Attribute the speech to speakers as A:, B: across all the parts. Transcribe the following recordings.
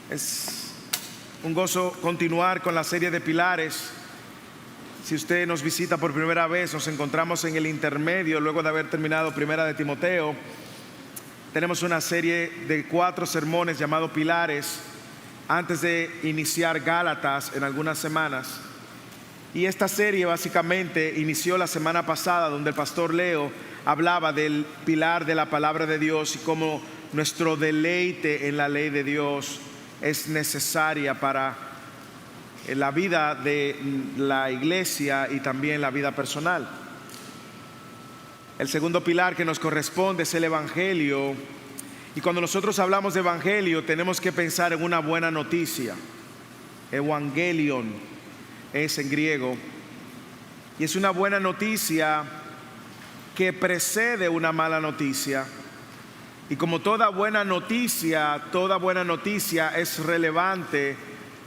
A: Es un gozo continuar con la serie de pilares. Si usted nos visita por primera vez, nos encontramos en el intermedio, luego de haber terminado Primera de Timoteo. Tenemos una serie de 4 sermones llamado Pilares, antes de iniciar Gálatas en algunas semanas. Y esta serie básicamente inició la semana pasada, donde el pastor Leo hablaba del pilar de la palabra de Dios y cómo nuestro deleite en la ley de Dios es necesaria para la vida de la iglesia y también la vida personal. El segundo pilar que nos corresponde es el Evangelio. Y cuando nosotros hablamos de Evangelio, tenemos que pensar en una buena noticia. Evangelion es en griego. Y es una buena noticia que precede una mala noticia. Y como toda buena noticia es relevante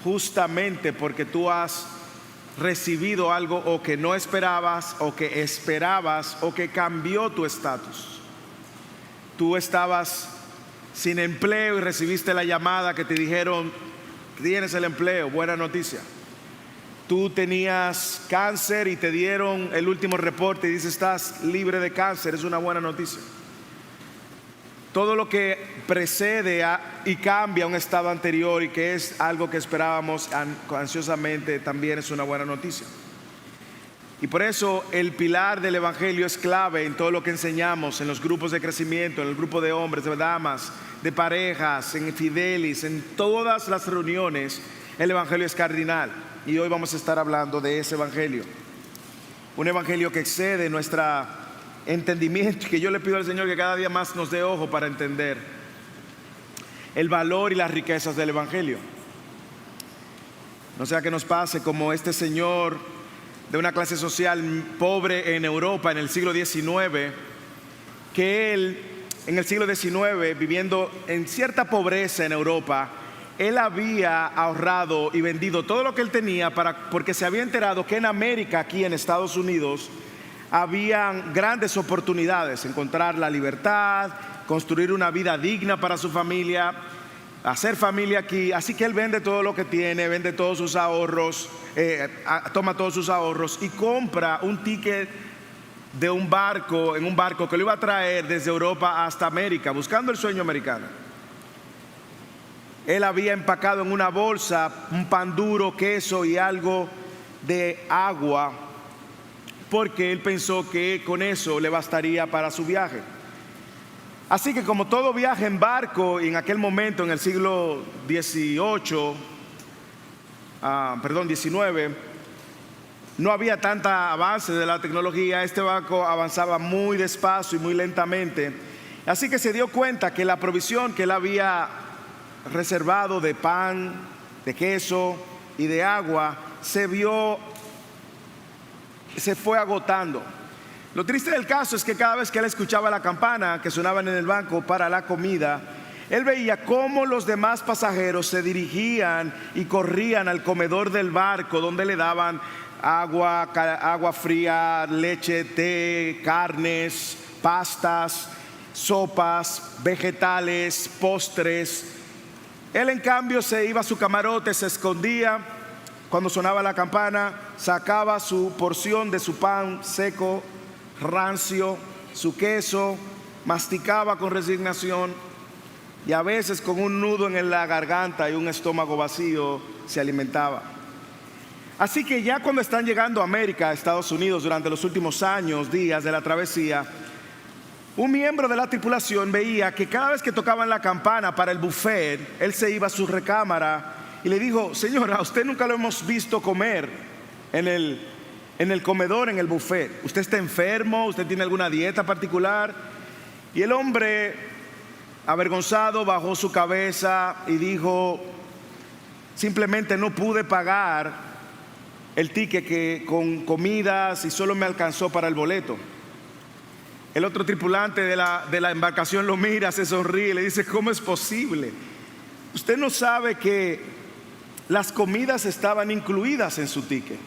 A: justamente porque tú has recibido algo o que no esperabas o que esperabas o que cambió tu estatus. Tú estabas sin empleo y recibiste la llamada que te dijeron: tienes el empleo, buena noticia. Tú tenías cáncer y te dieron el último reporte y dices: estás libre de cáncer, es una buena noticia. Todo lo que precede y cambia un estado anterior y que es algo que esperábamos ansiosamente también es una buena noticia. Y por eso el pilar del Evangelio es clave en todo lo que enseñamos, en los grupos de crecimiento, en el grupo de hombres, de damas, de parejas, en Fidelis, en todas las reuniones. El Evangelio es cardinal y hoy vamos a estar hablando de ese Evangelio. Un Evangelio que excede nuestro entendimiento y que yo le pido al Señor que cada día más nos dé ojo para entender el valor y las riquezas del Evangelio. No sea que nos pase como este señor de una clase social pobre en Europa en el siglo XIX, que él en el siglo XIX, viviendo en cierta pobreza en Europa, él había ahorrado y vendido todo lo que él tenía porque se había enterado que en América, aquí en Estados Unidos, habían grandes oportunidades: encontrar la libertad, construir una vida digna para su familia, hacer familia aquí. Así que él vende todo lo que tiene, vende todos sus ahorros, toma todos sus ahorros y compra un ticket de en un barco que lo iba a traer desde Europa hasta América, buscando el sueño americano. Él había empacado en una bolsa un pan duro, queso y algo de agua, porque él pensó que con eso le bastaría para su viaje. Así que, como todo viaje en barco, y en aquel momento, en el siglo XIX, no había tanta avance de la tecnología. Este barco avanzaba muy despacio y muy lentamente. Así que se dio cuenta que la provisión que él había reservado de pan, de queso y de agua se fue agotando. Lo triste del caso es que cada vez que él escuchaba la campana que sonaban en el banco para la comida, él veía cómo los demás pasajeros se dirigían y corrían al comedor del barco, donde le daban agua fría, leche, té, carnes, pastas, sopas, vegetales, postres. Él, en cambio, se iba a su camarote, se escondía. Cuando sonaba la campana, sacaba su porción de su pan seco, rancio, su queso, masticaba con resignación y a veces con un nudo en la garganta y un estómago vacío se alimentaba. Así que ya cuando están llegando a América, a Estados Unidos, durante los últimos días de la travesía, un miembro de la tripulación veía que cada vez que tocaban la campana para el buffet, él se iba a su recámara y le dijo: señora, a usted nunca lo hemos visto comer en el comedor, en el buffet. ¿Usted está enfermo? ¿Usted tiene alguna dieta particular? Y el hombre, avergonzado, bajó su cabeza y dijo: simplemente no pude pagar el ticket con comidas y solo me alcanzó para el boleto. El otro tripulante de la embarcación lo mira, se sonríe y le dice: ¿cómo es posible? Usted no sabe que las comidas estaban incluidas en su ticket.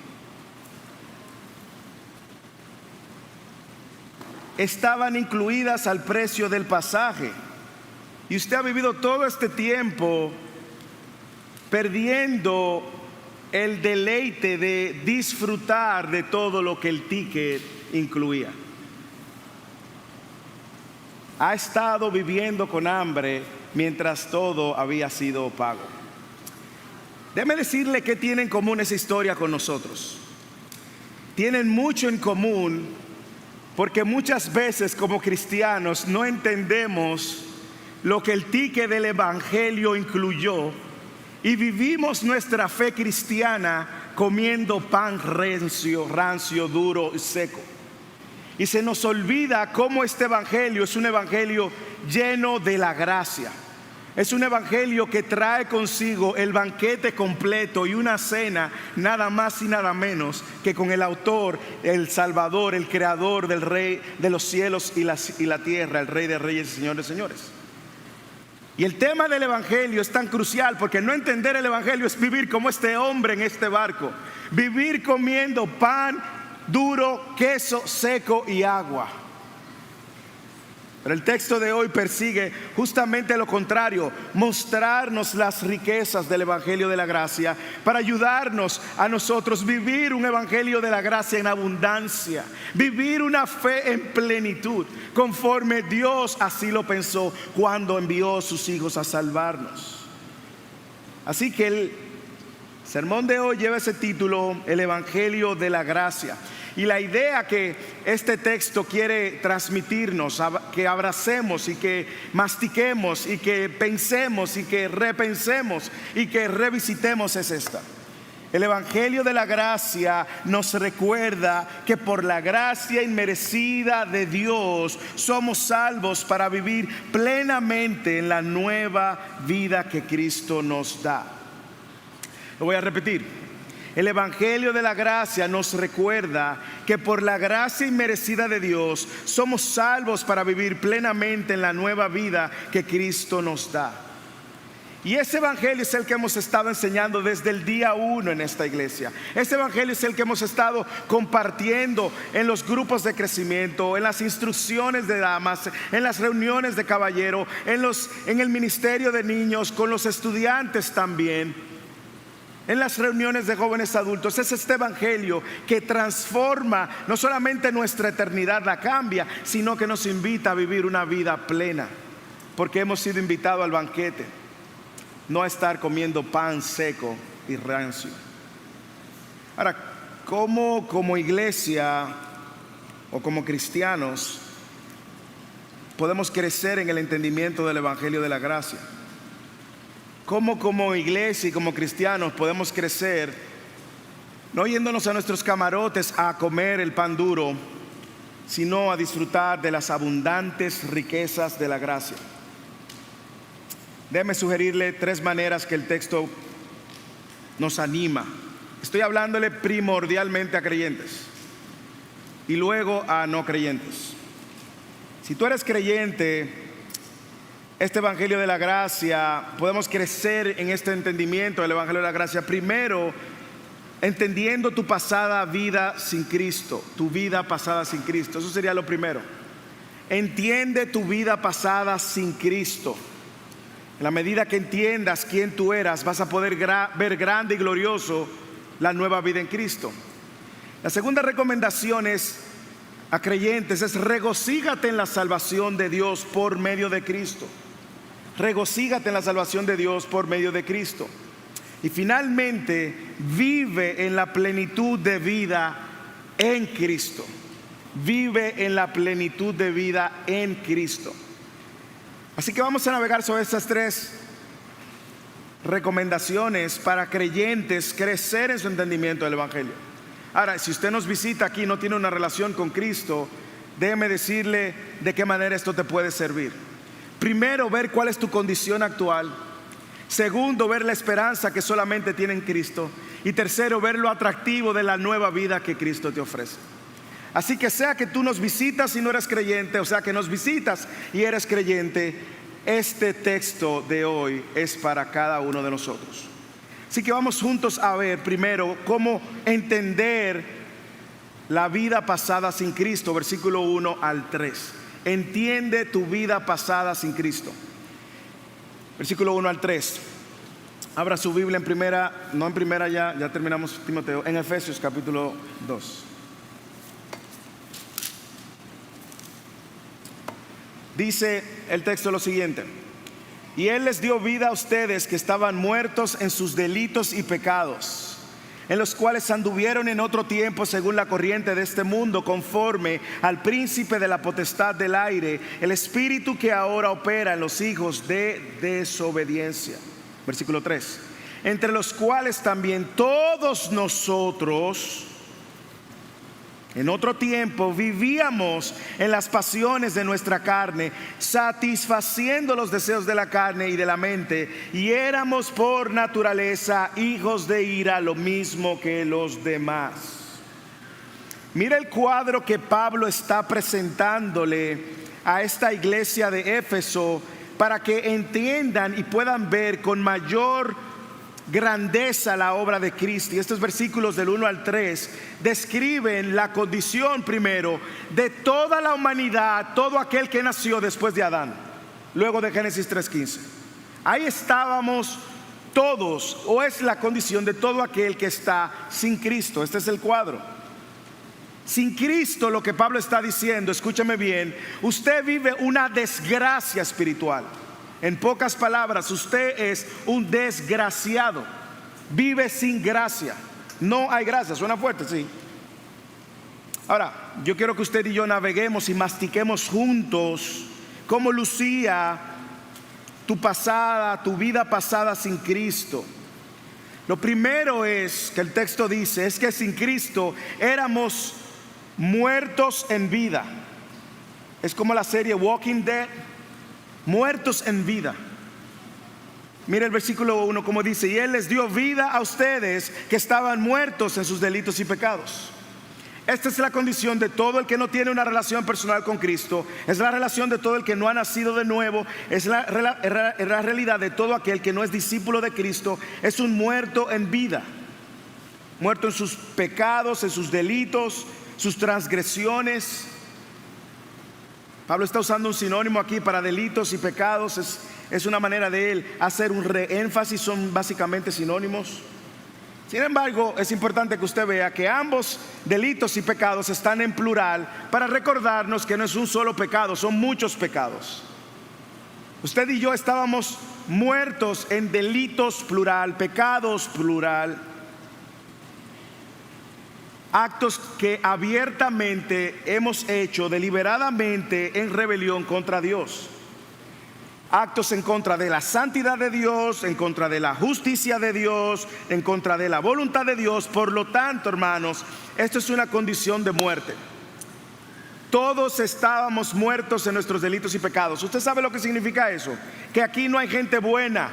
A: Estaban incluidas al precio del pasaje. Y usted ha vivido todo este tiempo perdiendo el deleite de disfrutar de todo lo que el ticket incluía. Ha estado viviendo con hambre mientras todo había sido pago. Déjeme decirle qué tiene en común esa historia con nosotros. Tienen mucho en común porque muchas veces como cristianos no entendemos lo que el ticket del evangelio incluyó y vivimos nuestra fe cristiana comiendo pan rancio, duro y seco. Y se nos olvida cómo este evangelio es un evangelio lleno de la gracia. Es un evangelio que trae consigo el banquete completo y una cena nada más y nada menos que con el autor, el Salvador, el creador del Rey de los cielos y la tierra, el Rey de reyes y Señor de señores. Y el tema del evangelio es tan crucial porque no entender el evangelio es vivir como este hombre en este barco. Vivir comiendo pan duro, queso seco y agua. Pero el texto de hoy persigue justamente lo contrario, mostrarnos las riquezas del evangelio de la gracia para ayudarnos a nosotros vivir un evangelio de la gracia en abundancia, vivir una fe en plenitud, conforme Dios así lo pensó cuando envió a sus hijos a salvarnos. Así que el sermón de hoy lleva ese título, el evangelio de la gracia. Y la idea que este texto quiere transmitirnos, que abracemos y que mastiquemos y que pensemos y que repensemos y que revisitemos es esta. El evangelio de la gracia nos recuerda que por la gracia inmerecida de Dios somos salvos para vivir plenamente en la nueva vida que Cristo nos da. Lo voy a repetir. El evangelio de la gracia nos recuerda que por la gracia inmerecida de Dios somos salvos para vivir plenamente en la nueva vida que Cristo nos da. Y ese evangelio es el que hemos estado enseñando desde el día 1 en esta iglesia. Ese evangelio es el que hemos estado compartiendo en los grupos de crecimiento, en las instrucciones de damas, en las reuniones de caballero, en el ministerio de niños, con los estudiantes también. En las reuniones de jóvenes adultos. Es este evangelio que transforma no solamente nuestra eternidad, la cambia, sino que nos invita a vivir una vida plena, porque hemos sido invitados al banquete, no a estar comiendo pan seco y rancio. Ahora, ¿cómo como iglesia o como cristianos podemos crecer en el entendimiento del evangelio de la gracia? ¿Cómo como iglesia y como cristianos podemos crecer no yéndonos a nuestros camarotes a comer el pan duro, sino a disfrutar de las abundantes riquezas de la gracia? Déjeme sugerirle 3 maneras que el texto nos anima. Estoy hablándole primordialmente a creyentes y luego a no creyentes. Si tú eres creyente, este evangelio de la gracia, podemos crecer en este entendimiento del evangelio de la gracia. Primero, entendiendo tu pasada vida sin Cristo, tu vida pasada sin Cristo. Eso sería lo primero. Entiende tu vida pasada sin Cristo. En la medida que entiendas quién tú eras, vas a poder ver grande y glorioso la nueva vida en Cristo. La segunda recomendación a creyentes es regocígate en la salvación de Dios por medio de Cristo. Regocígate en la salvación de Dios por medio de Cristo. Y finalmente, vive en la plenitud de vida en Cristo. Vive en la plenitud de vida en Cristo. Así que vamos a navegar sobre estas 3 recomendaciones para creyentes crecer en su entendimiento del evangelio. Ahora, si usted nos visita aquí y no tiene una relación con Cristo, déjeme decirle de qué manera esto te puede servir. Primero, ver cuál es tu condición actual. Segundo, ver la esperanza que solamente tiene en Cristo. Y tercero, ver lo atractivo de la nueva vida que Cristo te ofrece. Así que sea que tú nos visitas y no eres creyente, o sea que nos visitas y eres creyente, este texto de hoy es para cada uno de nosotros. Así que vamos juntos a ver primero cómo entender la vida pasada sin Cristo, versículo 1 al 3. Entiende tu vida pasada sin Cristo. Versículo 1 al 3. Abra su Biblia en primera, no en primera ya terminamos Timoteo, en Efesios capítulo 2. Dice el texto lo siguiente: y Él les dio vida a ustedes que estaban muertos en sus delitos y pecados, en los cuales anduvieron en otro tiempo según la corriente de este mundo, conforme al príncipe de la potestad del aire, el espíritu que ahora opera en los hijos de desobediencia. Versículo 3: entre los cuales también todos nosotros en otro tiempo vivíamos en las pasiones de nuestra carne, satisfaciendo los deseos de la carne y de la mente, y éramos por naturaleza hijos de ira, lo mismo que los demás. Mira el cuadro que Pablo está presentándole a esta iglesia de Éfeso para que entiendan y puedan ver con mayor grandeza la obra de Cristo. Y estos versículos del 1 al 3 describen la condición primero de toda la humanidad, todo aquel que nació después de Adán, luego de Génesis 3:15. Ahí estábamos todos, o es la condición de todo aquel que está sin Cristo. Este es el cuadro. Sin Cristo, lo que Pablo está diciendo, escúchame bien, usted vive una desgracia espiritual. En pocas palabras, usted es un desgraciado. Vive sin gracia. No hay gracia. Suena fuerte, sí. Ahora, yo quiero que usted y yo naveguemos y mastiquemos juntos cómo lucía tu pasada, tu vida pasada sin Cristo. Lo primero es que el texto dice es que sin Cristo éramos muertos en vida. Es como la serie Walking Dead. Muertos en vida. Mira el versículo 1 como dice: y Él les dio vida a ustedes que estaban muertos en sus delitos y pecados. Esta es la condición de todo el que no tiene una relación personal con Cristo. Es la relación de todo el que no ha nacido de nuevo. Es la realidad de todo aquel que no es discípulo de Cristo. Es un muerto en vida. Muerto en sus pecados, en sus delitos, sus transgresiones. Pablo está usando un sinónimo aquí para delitos y pecados. Es una manera de él hacer un reénfasis. Son básicamente sinónimos. Sin embargo, es importante que usted vea que ambos delitos y pecados están en plural para recordarnos que no es un solo pecado, son muchos pecados. Usted y yo estábamos muertos en delitos plural, pecados plural. Actos que abiertamente hemos hecho deliberadamente en rebelión contra Dios. Actos en contra de la santidad de Dios, en contra de la justicia de Dios, en contra de la voluntad de Dios. Por lo tanto, hermanos, esto es una condición de muerte. Todos estábamos muertos en nuestros delitos y pecados. ¿Usted sabe lo que significa eso? Que aquí no hay gente buena.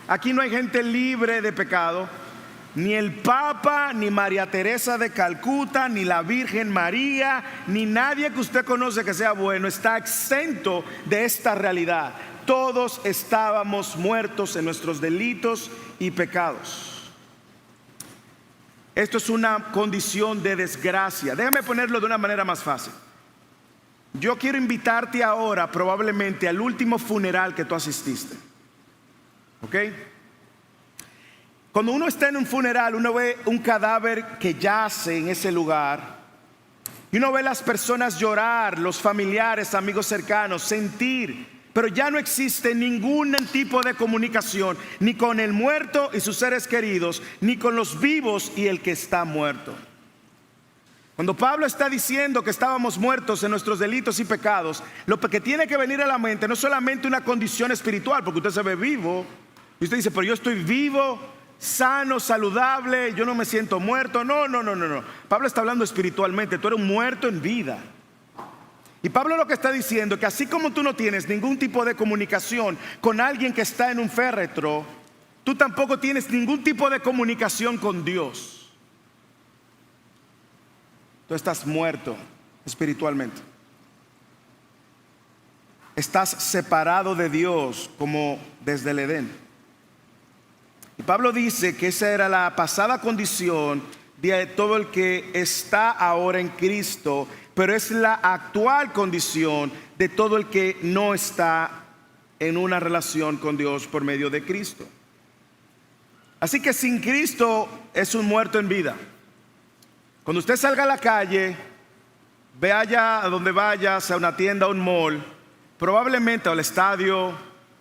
A: Aquí no hay gente libre de pecado. Ni el Papa, ni María Teresa de Calcuta, ni la Virgen María, ni nadie que usted conoce que sea bueno está exento de esta realidad. Todos estábamos muertos en nuestros delitos y pecados. Esto es una condición de desgracia. Déjame ponerlo de una manera más fácil. Yo quiero invitarte ahora probablemente al último funeral que tú asististe. ¿Ok? Cuando uno está en un funeral, uno ve un cadáver que yace en ese lugar. Y uno ve las personas llorar, los familiares, amigos cercanos, sentir. Pero ya no existe ningún tipo de comunicación, ni con el muerto y sus seres queridos, ni con los vivos y el que está muerto. Cuando Pablo está diciendo que estábamos muertos en nuestros delitos y pecados, lo que tiene que venir a la mente no es solamente una condición espiritual, porque usted se ve vivo. Y usted dice, pero yo estoy vivo, sano, saludable, yo no me siento muerto. No. Pablo está hablando espiritualmente. Tú eres un muerto en vida. Y Pablo lo que está diciendo es que así como tú no tienes ningún tipo de comunicación con alguien que está en un féretro, tú tampoco tienes ningún tipo de comunicación con Dios. Tú estás muerto espiritualmente. Estás separado de Dios como desde el Edén. Y Pablo dice que esa era la pasada condición de todo el que está ahora en Cristo, pero es la actual condición de todo el que no está en una relación con Dios por medio de Cristo. Así que sin Cristo es un muerto en vida. Cuando usted salga a la calle, vaya a donde vaya, sea una tienda o un mall, probablemente al estadio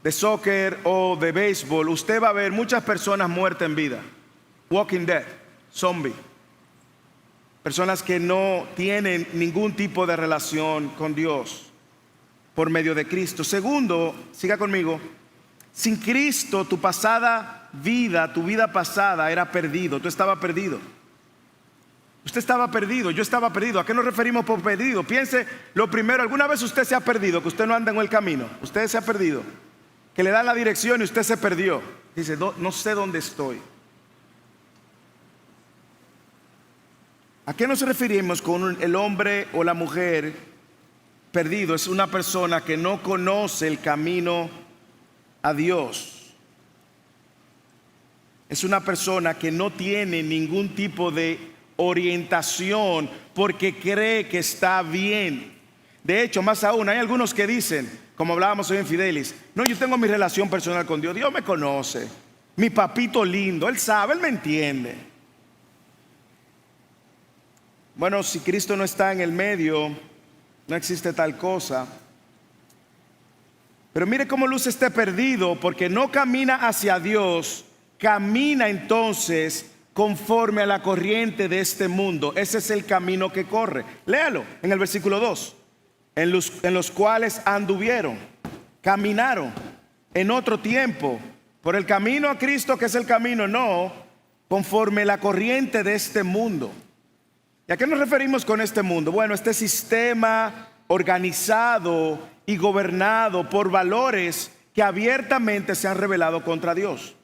A: de soccer o de béisbol, usted va a ver muchas personas muertas en vida. Walking dead, zombie. Personas que no tienen ningún tipo de relación con Dios por medio de Cristo. Segundo, siga conmigo, sin Cristo tu pasada vida, tu vida pasada era perdido, tú estabas perdido. Usted estaba perdido, yo estaba perdido. ¿A qué nos referimos por perdido? Piense lo primero, ¿alguna vez usted se ha perdido? Que usted no anda en el camino, usted se ha perdido. Que le dan la dirección y usted se perdió. Dice, no sé dónde estoy. ¿A qué nos referimos con el hombre o la mujer perdido? Es una persona que no conoce el camino a Dios. Es una persona que no tiene ningún tipo de orientación porque cree que está bien. De hecho, más aún, hay algunos que dicen, como hablábamos hoy en Fidelis, no, yo tengo mi relación personal con Dios, Dios me conoce, mi papito lindo, Él sabe, Él me entiende. Bueno, si Cristo no está en el medio, no existe tal cosa. Pero mire cómo luce este perdido, porque no camina hacia Dios, camina entonces conforme a la corriente de este mundo. Ese es el camino que corre. Léalo en el versículo 2. En los cuales anduvieron, caminaron en otro tiempo, por el camino a Cristo, que es el camino, no conforme a la corriente de este mundo. ¿Y a qué nos referimos con este mundo? Bueno, este sistema organizado y gobernado por valores que abiertamente se han rebelado contra Dios.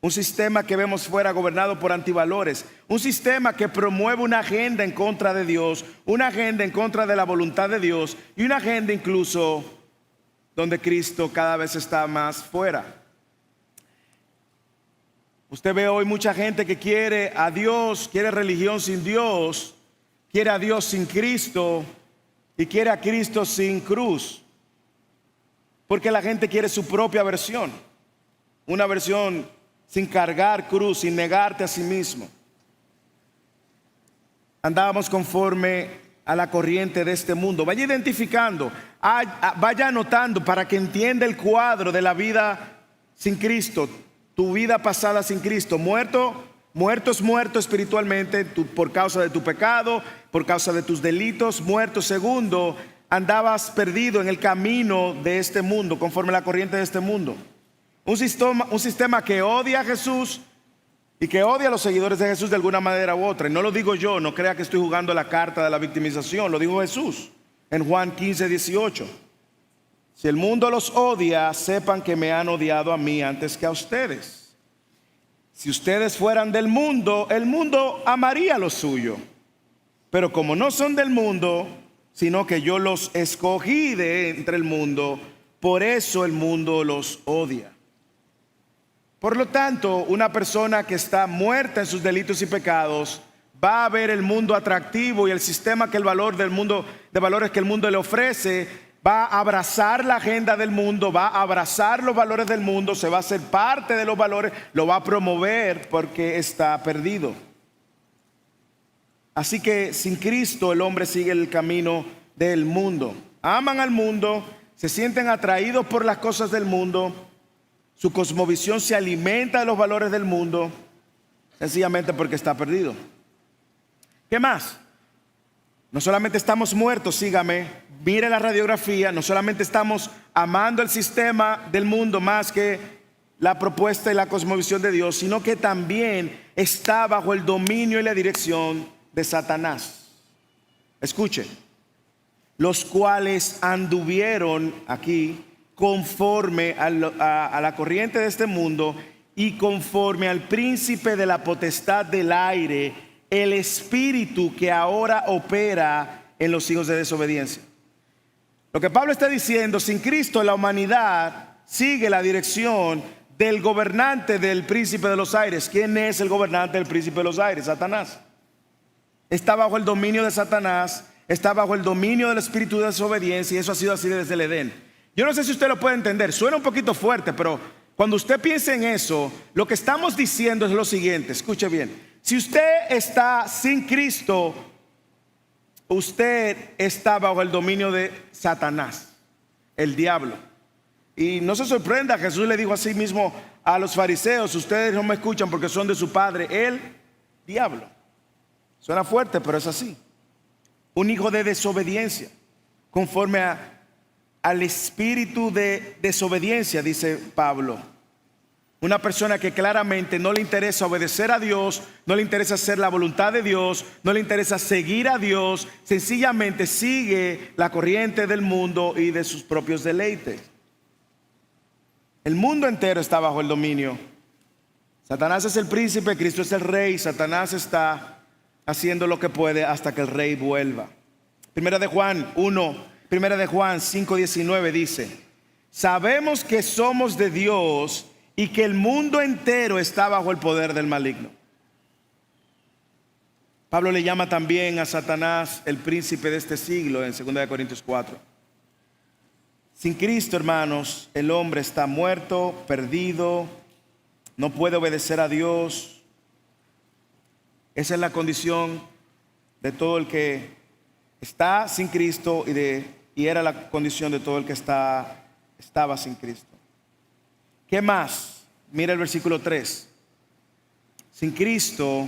A: Un sistema que vemos fuera gobernado por antivalores. Un sistema que promueve una agenda en contra de Dios, una agenda en contra de la voluntad de Dios y una agenda incluso donde Cristo cada vez está más fuera. Usted ve hoy mucha gente que quiere a Dios, quiere religión sin Dios, quiere a Dios sin Cristo y quiere a Cristo sin cruz. Porque la gente quiere su propia versión, una versión sin cargar cruz, sin negarte a sí mismo. Andábamos conforme a la corriente de este mundo. Vaya identificando, vaya anotando para que entienda el cuadro de la vida sin Cristo, tu vida pasada sin Cristo. Muerto espiritualmente por causa de tu pecado, por causa de tus delitos, muerto. Segundo, andabas perdido en el camino de este mundo, conforme a la corriente de este mundo. Un sistema que odia a Jesús y que odia a los seguidores de Jesús de alguna manera u otra. Y no lo digo yo, no crea que estoy jugando la carta de la victimización, lo dijo Jesús en Juan 15:18. Si el mundo los odia, sepan que me han odiado a mí antes que a ustedes. Si ustedes fueran del mundo, el mundo amaría lo suyo. Pero como no son del mundo, sino que yo los escogí de entre el mundo, por eso el mundo los odia. Por lo tanto, una persona que está muerta en sus delitos y pecados va a ver el mundo atractivo y el sistema que el valor del mundo, de valores que el mundo le ofrece, va a abrazar la agenda del mundo, va a abrazar los valores del mundo, se va a hacer parte de los valores, lo va a promover porque está perdido. Así que sin Cristo el hombre sigue el camino del mundo. Aman al mundo, se sienten atraídos por las cosas del mundo. Su cosmovisión se alimenta de los valores del mundo, sencillamente porque está perdido. ¿Qué más? No solamente estamos muertos, sígame, mire la radiografía, no solamente estamos amando el sistema del mundo más que la propuesta y la cosmovisión de Dios, sino que también está bajo el dominio y la dirección de Satanás. Escuche, los cuales anduvieron aquí conforme a la corriente de este mundo y conforme al príncipe de la potestad del aire, el espíritu que ahora opera en los hijos de desobediencia. Lo que Pablo está diciendo, sin Cristo la humanidad sigue la dirección del gobernante del príncipe de los aires. ¿Quién es el gobernante del príncipe de los aires? Satanás. Está bajo el dominio de Satanás, está bajo el dominio del espíritu de desobediencia, y eso ha sido así desde el Edén. Yo no sé si usted lo puede entender, suena un poquito fuerte, pero Cuando usted piensa en eso, lo que estamos diciendo es lo siguiente, escuche bien. Si usted está sin Cristo, usted está bajo el dominio de Satanás, el diablo. Y no se sorprenda, Jesús le dijo así mismo a los fariseos: ustedes no me escuchan porque son de su padre, el diablo. Suena fuerte, pero es así. Un hijo de desobediencia, conforme al espíritu de desobediencia, dice Pablo. Una persona que claramente no le interesa obedecer a Dios, no le interesa hacer la voluntad de Dios, no le interesa seguir a Dios, sencillamente sigue la corriente del mundo y de sus propios deleites. El mundo entero está bajo el dominio. Satanás es el príncipe, Cristo es el rey. Satanás está haciendo lo que puede hasta que el rey vuelva. Primera de Juan 5:19 dice: sabemos que somos de Dios y que el mundo entero está bajo el poder del maligno. Pablo le llama también a Satanás el príncipe de este siglo en 2 Corintios 4. Sin Cristo, hermanos, el hombre está muerto, perdido, no puede obedecer a Dios. Esa es la condición de todo el que está sin Cristo y era la condición de todo el que estaba sin Cristo. ¿Qué más? Mira el versículo 3. Sin Cristo,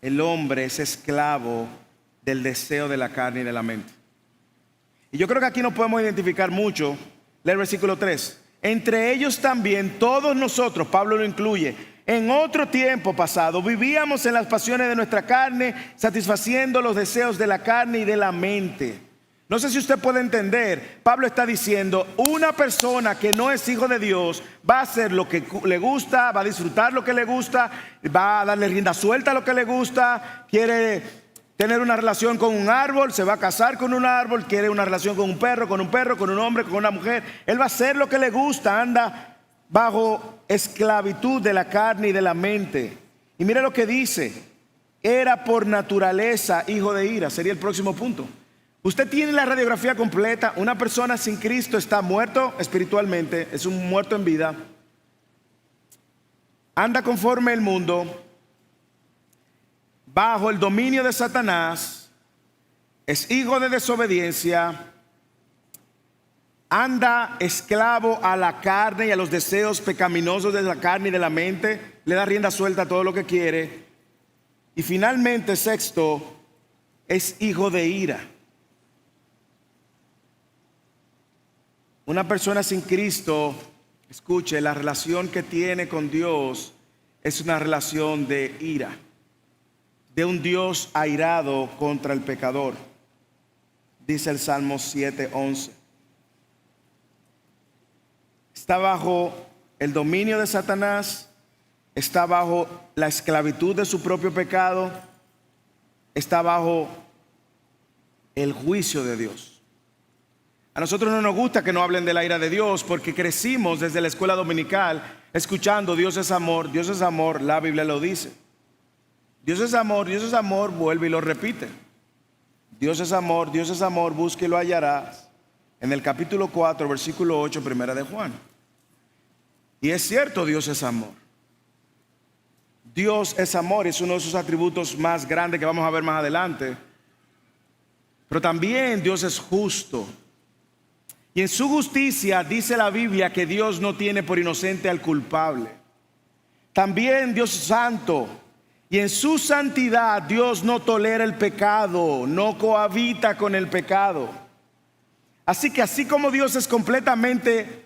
A: el hombre es esclavo del deseo de la carne y de la mente. Y yo creo que aquí no podemos identificar mucho. Lee el versículo 3. Entre ellos también todos nosotros, Pablo lo incluye, en otro tiempo pasado vivíamos en las pasiones de nuestra carne, satisfaciendo los deseos de la carne y de la mente. No sé si usted puede entender. Pablo está diciendo: una persona que no es hijo de Dios va a hacer lo que le gusta, va a disfrutar lo que le gusta, va a darle rienda suelta a lo que le gusta, quiere tener una relación con un árbol, se va a casar con un árbol, quiere una relación con un perro, con un hombre, con una mujer. Él va a hacer lo que le gusta, anda bajo esclavitud de la carne y de la mente. Y mire lo que dice: era por naturaleza hijo de ira. Sería el próximo punto. Usted tiene la radiografía completa. Una persona sin Cristo está muerto espiritualmente, es un muerto en vida, anda conforme el mundo, bajo el dominio de Satanás, es hijo de desobediencia, anda esclavo a la carne y a los deseos pecaminosos de la carne y de la mente, le da rienda suelta a todo lo que quiere. Y finalmente, sexto, es hijo de ira. Una persona sin Cristo, escuche, la relación que tiene con Dios es una relación de ira, de un Dios airado contra el pecador. Dice el Salmo 7:11. Está bajo el dominio de Satanás, está bajo la esclavitud de su propio pecado, está bajo el juicio de Dios. A nosotros no nos gusta que nos hablen de la ira de Dios, porque crecimos desde la escuela dominical escuchando Dios es amor, la Biblia lo dice. Dios es amor, vuelve y lo repite. Dios es amor, busque y lo hallarás. En el capítulo 4, versículo 8, primera de Juan. Y es cierto, Dios es amor. Dios es amor, es uno de sus atributos más grandes que vamos a ver más adelante. Pero también Dios es justo. Y en su justicia dice la Biblia que Dios no tiene por inocente al culpable. También Dios es santo. Y en su santidad Dios no tolera el pecado, no cohabita con el pecado. Así que así como Dios es completamente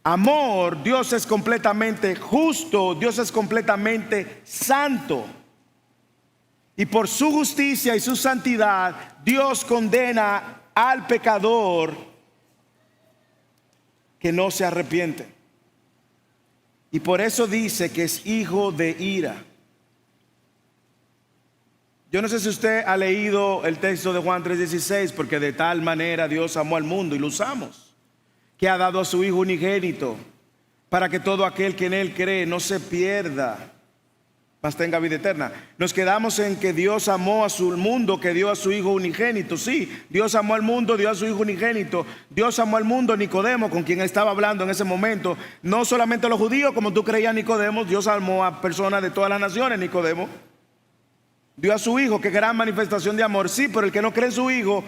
A: amor, Dios es completamente justo, Dios es completamente santo. Y por su justicia y su santidad, Dios condena al pecador que no se arrepiente. Y por eso dice que es hijo de ira. Yo no sé si usted ha leído el texto de Juan 3:16, porque de tal manera Dios amó al mundo, y lo usamos, que ha dado a su Hijo unigénito, para que todo aquel que en Él cree no se pierda, mas tenga vida eterna. Nos quedamos en que Dios amó a su mundo, que dio a su Hijo unigénito. Sí, Dios amó al mundo, dio a su Hijo unigénito. Dios amó al mundo. Nicodemo, con quien estaba hablando en ese momento, no solamente a los judíos, como tú creías, Nicodemo. Dios amó a personas de todas las naciones, Nicodemo. Dio a su Hijo, qué gran manifestación de amor. Sí, pero el que no cree en su Hijo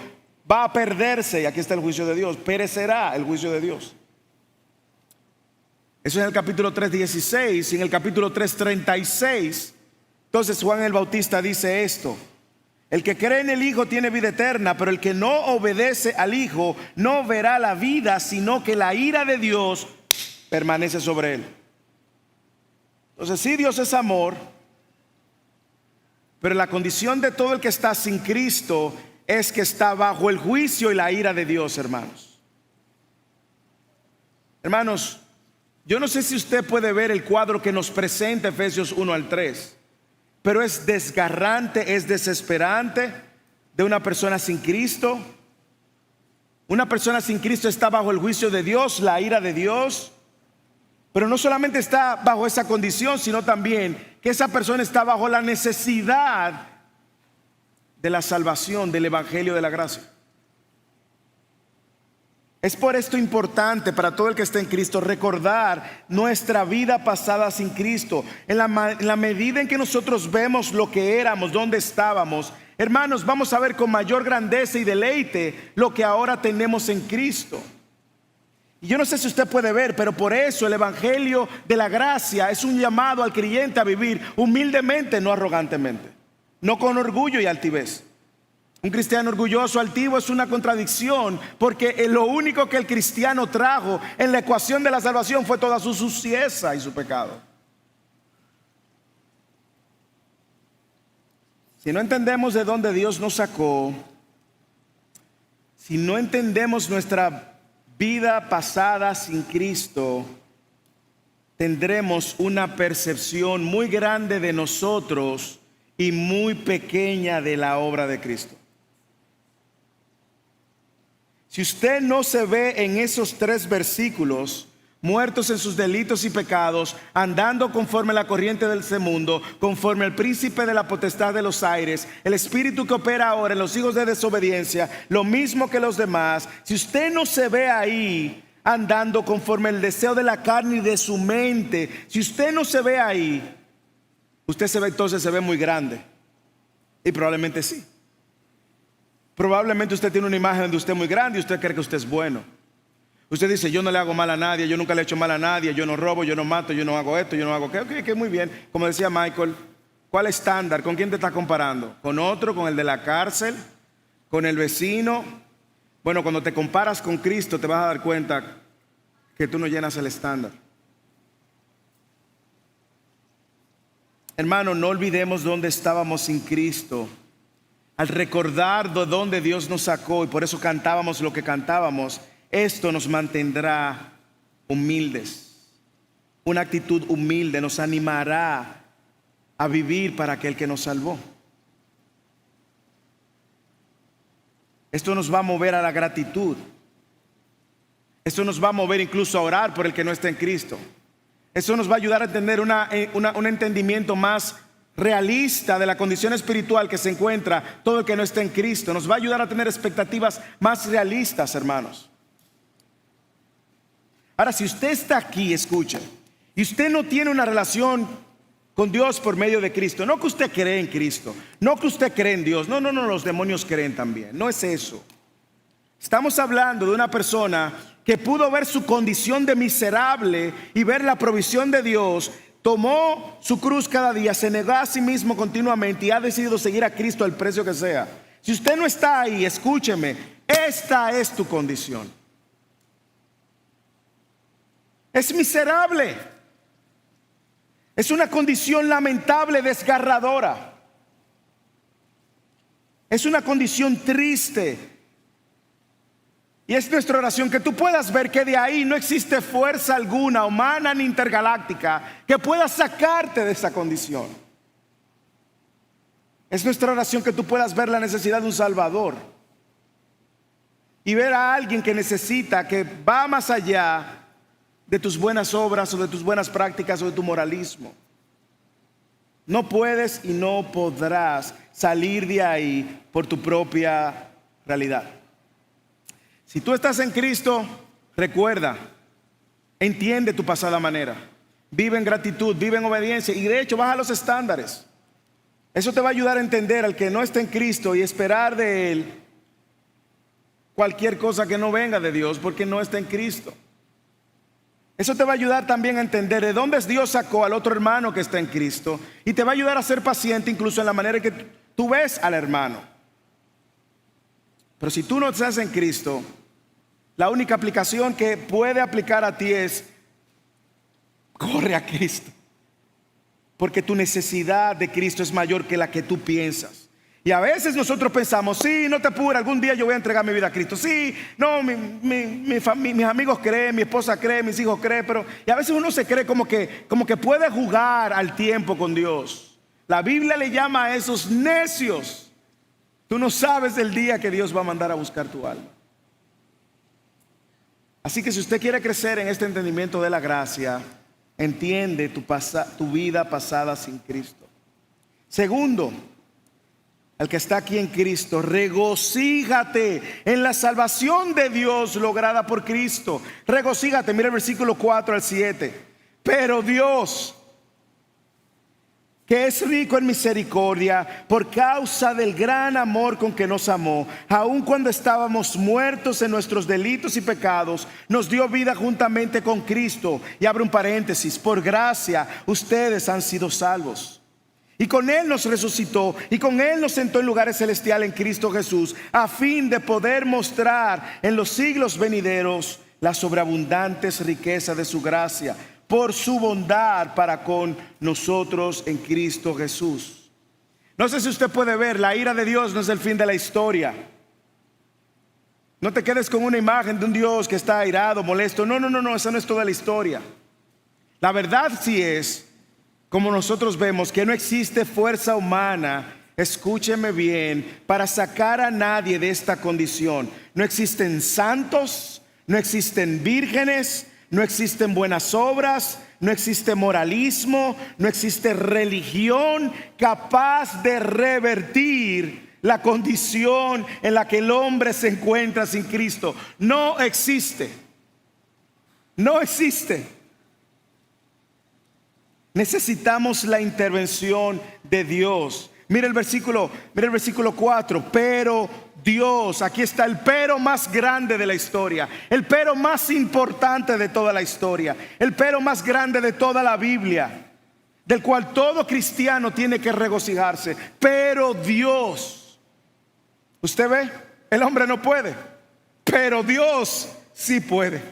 A: va a perderse, y aquí está el juicio de Dios. Perecerá el juicio de Dios. Eso es en el capítulo 3:16. Y en el capítulo 3:36, entonces Juan el Bautista dice esto: el que cree en el Hijo tiene vida eterna, pero el que no obedece al Hijo no verá la vida, sino que la ira de Dios permanece sobre él. Entonces sí, Dios es amor, pero la condición de todo el que está sin Cristo es que está bajo el juicio y la ira de Dios, hermanos. Hermanos, yo no sé si usted puede ver el cuadro que nos presenta Efesios 1-3, pero es desgarrante, es desesperante de una persona sin Cristo. Una persona sin Cristo está bajo el juicio de Dios, la ira de Dios. Pero no solamente está bajo esa condición, sino también que esa persona está bajo la necesidad de la salvación, del evangelio de la gracia. Es por esto importante para todo el que está en Cristo recordar nuestra vida pasada sin Cristo. En la medida en que nosotros vemos lo que éramos, dónde estábamos, hermanos, vamos a ver con mayor grandeza y deleite lo que ahora tenemos en Cristo. Y yo no sé si usted puede ver, pero por eso el evangelio de la gracia es un llamado al creyente a vivir humildemente, no arrogantemente, no con orgullo y altivez. Un cristiano orgulloso, altivo, es una contradicción, porque lo único que el cristiano trajo en la ecuación de la salvación fue toda su suciedad y su pecado. Si no entendemos de dónde Dios nos sacó, si no entendemos nuestra vida pasada sin Cristo, tendremos una percepción muy grande de nosotros y muy pequeña de la obra de Cristo. Si usted no se ve en esos 3 versículos, muertos en sus delitos y pecados, andando conforme a la corriente de este mundo, conforme al príncipe de la potestad de los aires, el espíritu que opera ahora en los hijos de desobediencia, lo mismo que los demás, si usted no se ve ahí andando conforme al deseo de la carne y de su mente, si usted no se ve ahí, usted entonces se ve muy grande. Y probablemente sí. Probablemente usted tiene una imagen de usted muy grande y usted cree que usted es bueno. Usted dice: yo no le hago mal a nadie, yo nunca le he hecho mal a nadie, yo no robo, yo no mato, yo no hago esto, yo no hago aquello. Ok, muy bien. Como decía Michael, ¿cuál estándar? ¿Con quién te estás comparando? ¿Con otro? ¿Con el de la cárcel? ¿Con el vecino? Bueno, cuando te comparas con Cristo te vas a dar cuenta que tú no llenas el estándar. Hermano, no olvidemos dónde estábamos sin Cristo. Al recordar de dónde Dios nos sacó, y por eso cantábamos lo que cantábamos, esto nos mantendrá humildes. Una actitud humilde nos animará a vivir para aquel que nos salvó. Esto nos va a mover a la gratitud. Esto nos va a mover incluso a orar por el que no está en Cristo. Eso nos va a ayudar a tener un entendimiento más realista de la condición espiritual que se encuentra todo el que no está en Cristo. Nos va a ayudar a tener expectativas más realistas, hermanos. Ahora, si usted está aquí, escuche, y usted no tiene una relación con Dios por medio de Cristo, no que usted cree en Cristo, no que usted cree en Dios, no, los demonios creen también, no es eso. Estamos hablando de una persona que pudo ver su condición de miserable y ver la provisión de Dios. Tomó su cruz cada día, se negó a sí mismo continuamente y ha decidido seguir a Cristo al precio que sea. Si usted no está ahí, escúcheme, esta es tu condición. Es miserable. Es una condición lamentable, desgarradora. Es una condición triste. Y es nuestra oración que tú puedas ver que de ahí no existe fuerza alguna, humana ni intergaláctica, que pueda sacarte de esa condición. Es nuestra oración que tú puedas ver la necesidad de un Salvador y ver a alguien que necesita, que va más allá de tus buenas obras o de tus buenas prácticas o de tu moralismo. No puedes y no podrás salir de ahí por tu propia realidad. Si tú estás en Cristo, recuerda, entiende tu pasada manera, vive en gratitud, vive en obediencia y de hecho baja los estándares. Eso te va a ayudar a entender al que no está en Cristo y esperar de Él cualquier cosa que no venga de Dios porque no está en Cristo. Eso te va a ayudar también a entender de dónde Dios sacó al otro hermano que está en Cristo y te va a ayudar a ser paciente incluso en la manera en que tú ves al hermano. Pero si tú no estás en Cristo, la única aplicación que puede aplicar a ti es: corre a Cristo, porque tu necesidad de Cristo es mayor que la que tú piensas. Y a veces nosotros pensamos: sí, no te apures, algún día yo voy a entregar mi vida a Cristo. Sí, no, mis amigos creen, mi esposa cree, mis hijos creen. Y a veces uno se cree como que puede jugar al tiempo con Dios. La Biblia le llama a esos necios. Tú no sabes el día que Dios va a mandar a buscar tu alma. Así que si usted quiere crecer en este entendimiento de la gracia, entiende tu vida pasada sin Cristo. Segundo, al que está aquí en Cristo, regocíjate en la salvación de Dios lograda por Cristo. Regocíjate, mira el versículo 4 al 7. Pero Dios, que es rico en misericordia, por causa del gran amor con que nos amó, aun cuando estábamos muertos en nuestros delitos y pecados, nos dio vida juntamente con Cristo. Y abre un paréntesis: por gracia ustedes han sido salvos. Y con Él nos resucitó y con Él nos sentó en lugares celestiales en Cristo Jesús, a fin de poder mostrar en los siglos venideros las sobreabundantes riquezas de su gracia, por su bondad para con nosotros en Cristo Jesús. No sé si usted puede ver, la ira de Dios no es el fin de la historia. No te quedes con una imagen de un Dios que está airado, molesto. No, esa no es toda la historia. La verdad sí es, como nosotros vemos, que no existe fuerza humana, escúcheme bien, para sacar a nadie de esta condición. No existen santos, no existen vírgenes, no existen buenas obras, no existe moralismo, no existe religión capaz de revertir la condición en la que el hombre se encuentra sin Cristo. No existe. No existe. Necesitamos la intervención de Dios. Mira el versículo 4. Pero Dios, aquí está el pero más grande de la historia, el pero más importante de toda la historia, el pero más grande de toda la Biblia, del cual todo cristiano tiene que regocijarse. Pero Dios, usted ve, el hombre no puede, pero Dios sí puede.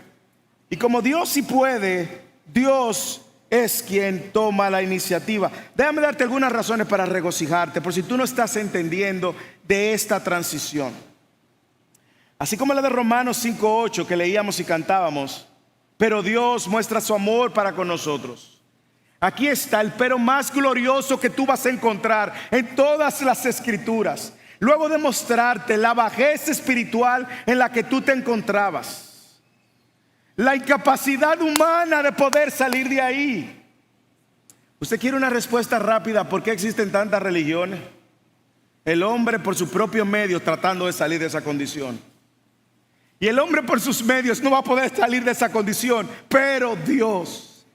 A: Y como Dios sí puede, Dios es quien toma la iniciativa. Déjame darte algunas razones para regocijarte, por si tú no estás entendiendo de esta transición. Así como la de Romanos 5:8 que leíamos y cantábamos, pero Dios muestra su amor para con nosotros. Aquí está el pero más glorioso que tú vas a encontrar en todas las escrituras. Luego de mostrarte la bajez espiritual en la que tú te encontrabas, la incapacidad humana de poder salir de ahí. ¿Usted quiere una respuesta rápida? ¿Por qué existen tantas religiones? El hombre por su propio medio tratando de salir de esa condición. Y el hombre por sus medios no va a poder salir de esa condición. Pero Dios,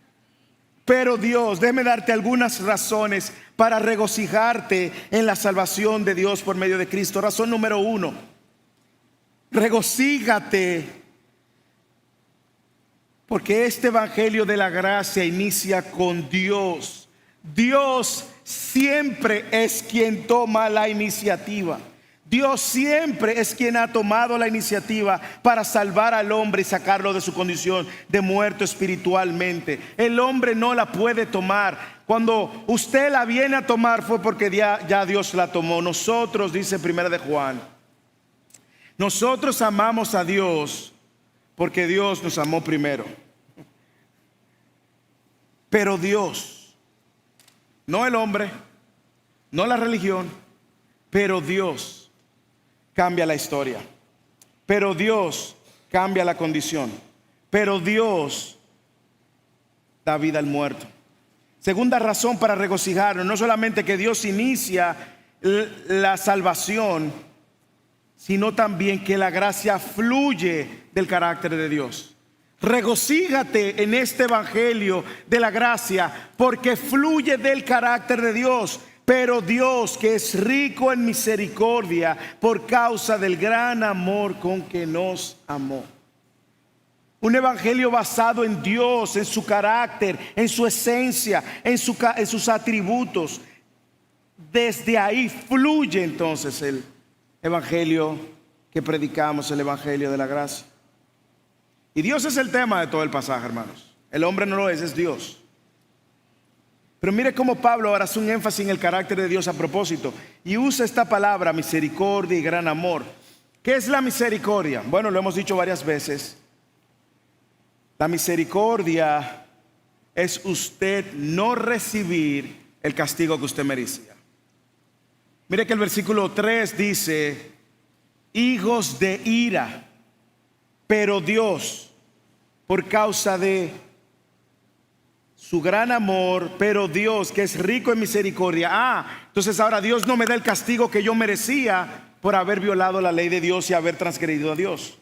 A: déjeme darte algunas razones para regocijarte en la salvación de Dios por medio de Cristo. Razón número 1: regocíjate porque este evangelio de la gracia inicia con Dios. Dios siempre es quien toma la iniciativa. Dios siempre es quien ha tomado la iniciativa para salvar al hombre y sacarlo de su condición de muerto espiritualmente. El hombre no la puede tomar. Cuando usted la viene a tomar fue porque ya Dios la tomó. Nosotros, dice 1 de Juan, nosotros amamos a Dios porque Dios nos amó primero. Pero Dios, no el hombre, no la religión, pero Dios cambia la historia. Pero Dios cambia la condición. Pero Dios da vida al muerto. Segunda razón para regocijarnos, no solamente que Dios inicia la salvación, sino también que la gracia fluye del carácter de Dios. Regocíjate en este evangelio de la gracia porque fluye del carácter de Dios. Pero Dios, que es rico en misericordia por causa del gran amor con que nos amó. Un evangelio basado en Dios, en su carácter, en su esencia, en sus atributos. Desde ahí fluye entonces el evangelio que predicamos, el evangelio de la gracia. Y Dios es el tema de todo el pasaje, hermanos. El hombre no lo es Dios. Pero mire cómo Pablo ahora hace un énfasis en el carácter de Dios a propósito y usa esta palabra misericordia y gran amor. ¿Qué es la misericordia? Bueno, lo hemos dicho varias veces. La misericordia es usted no recibir el castigo que usted merecía. Mire que el versículo 3 dice: hijos de ira, pero Dios, por causa de su gran amor, pero Dios, que es rico en misericordia. Entonces ahora Dios no me da el castigo que yo merecía por haber violado la ley de Dios y haber transgredido a Dios.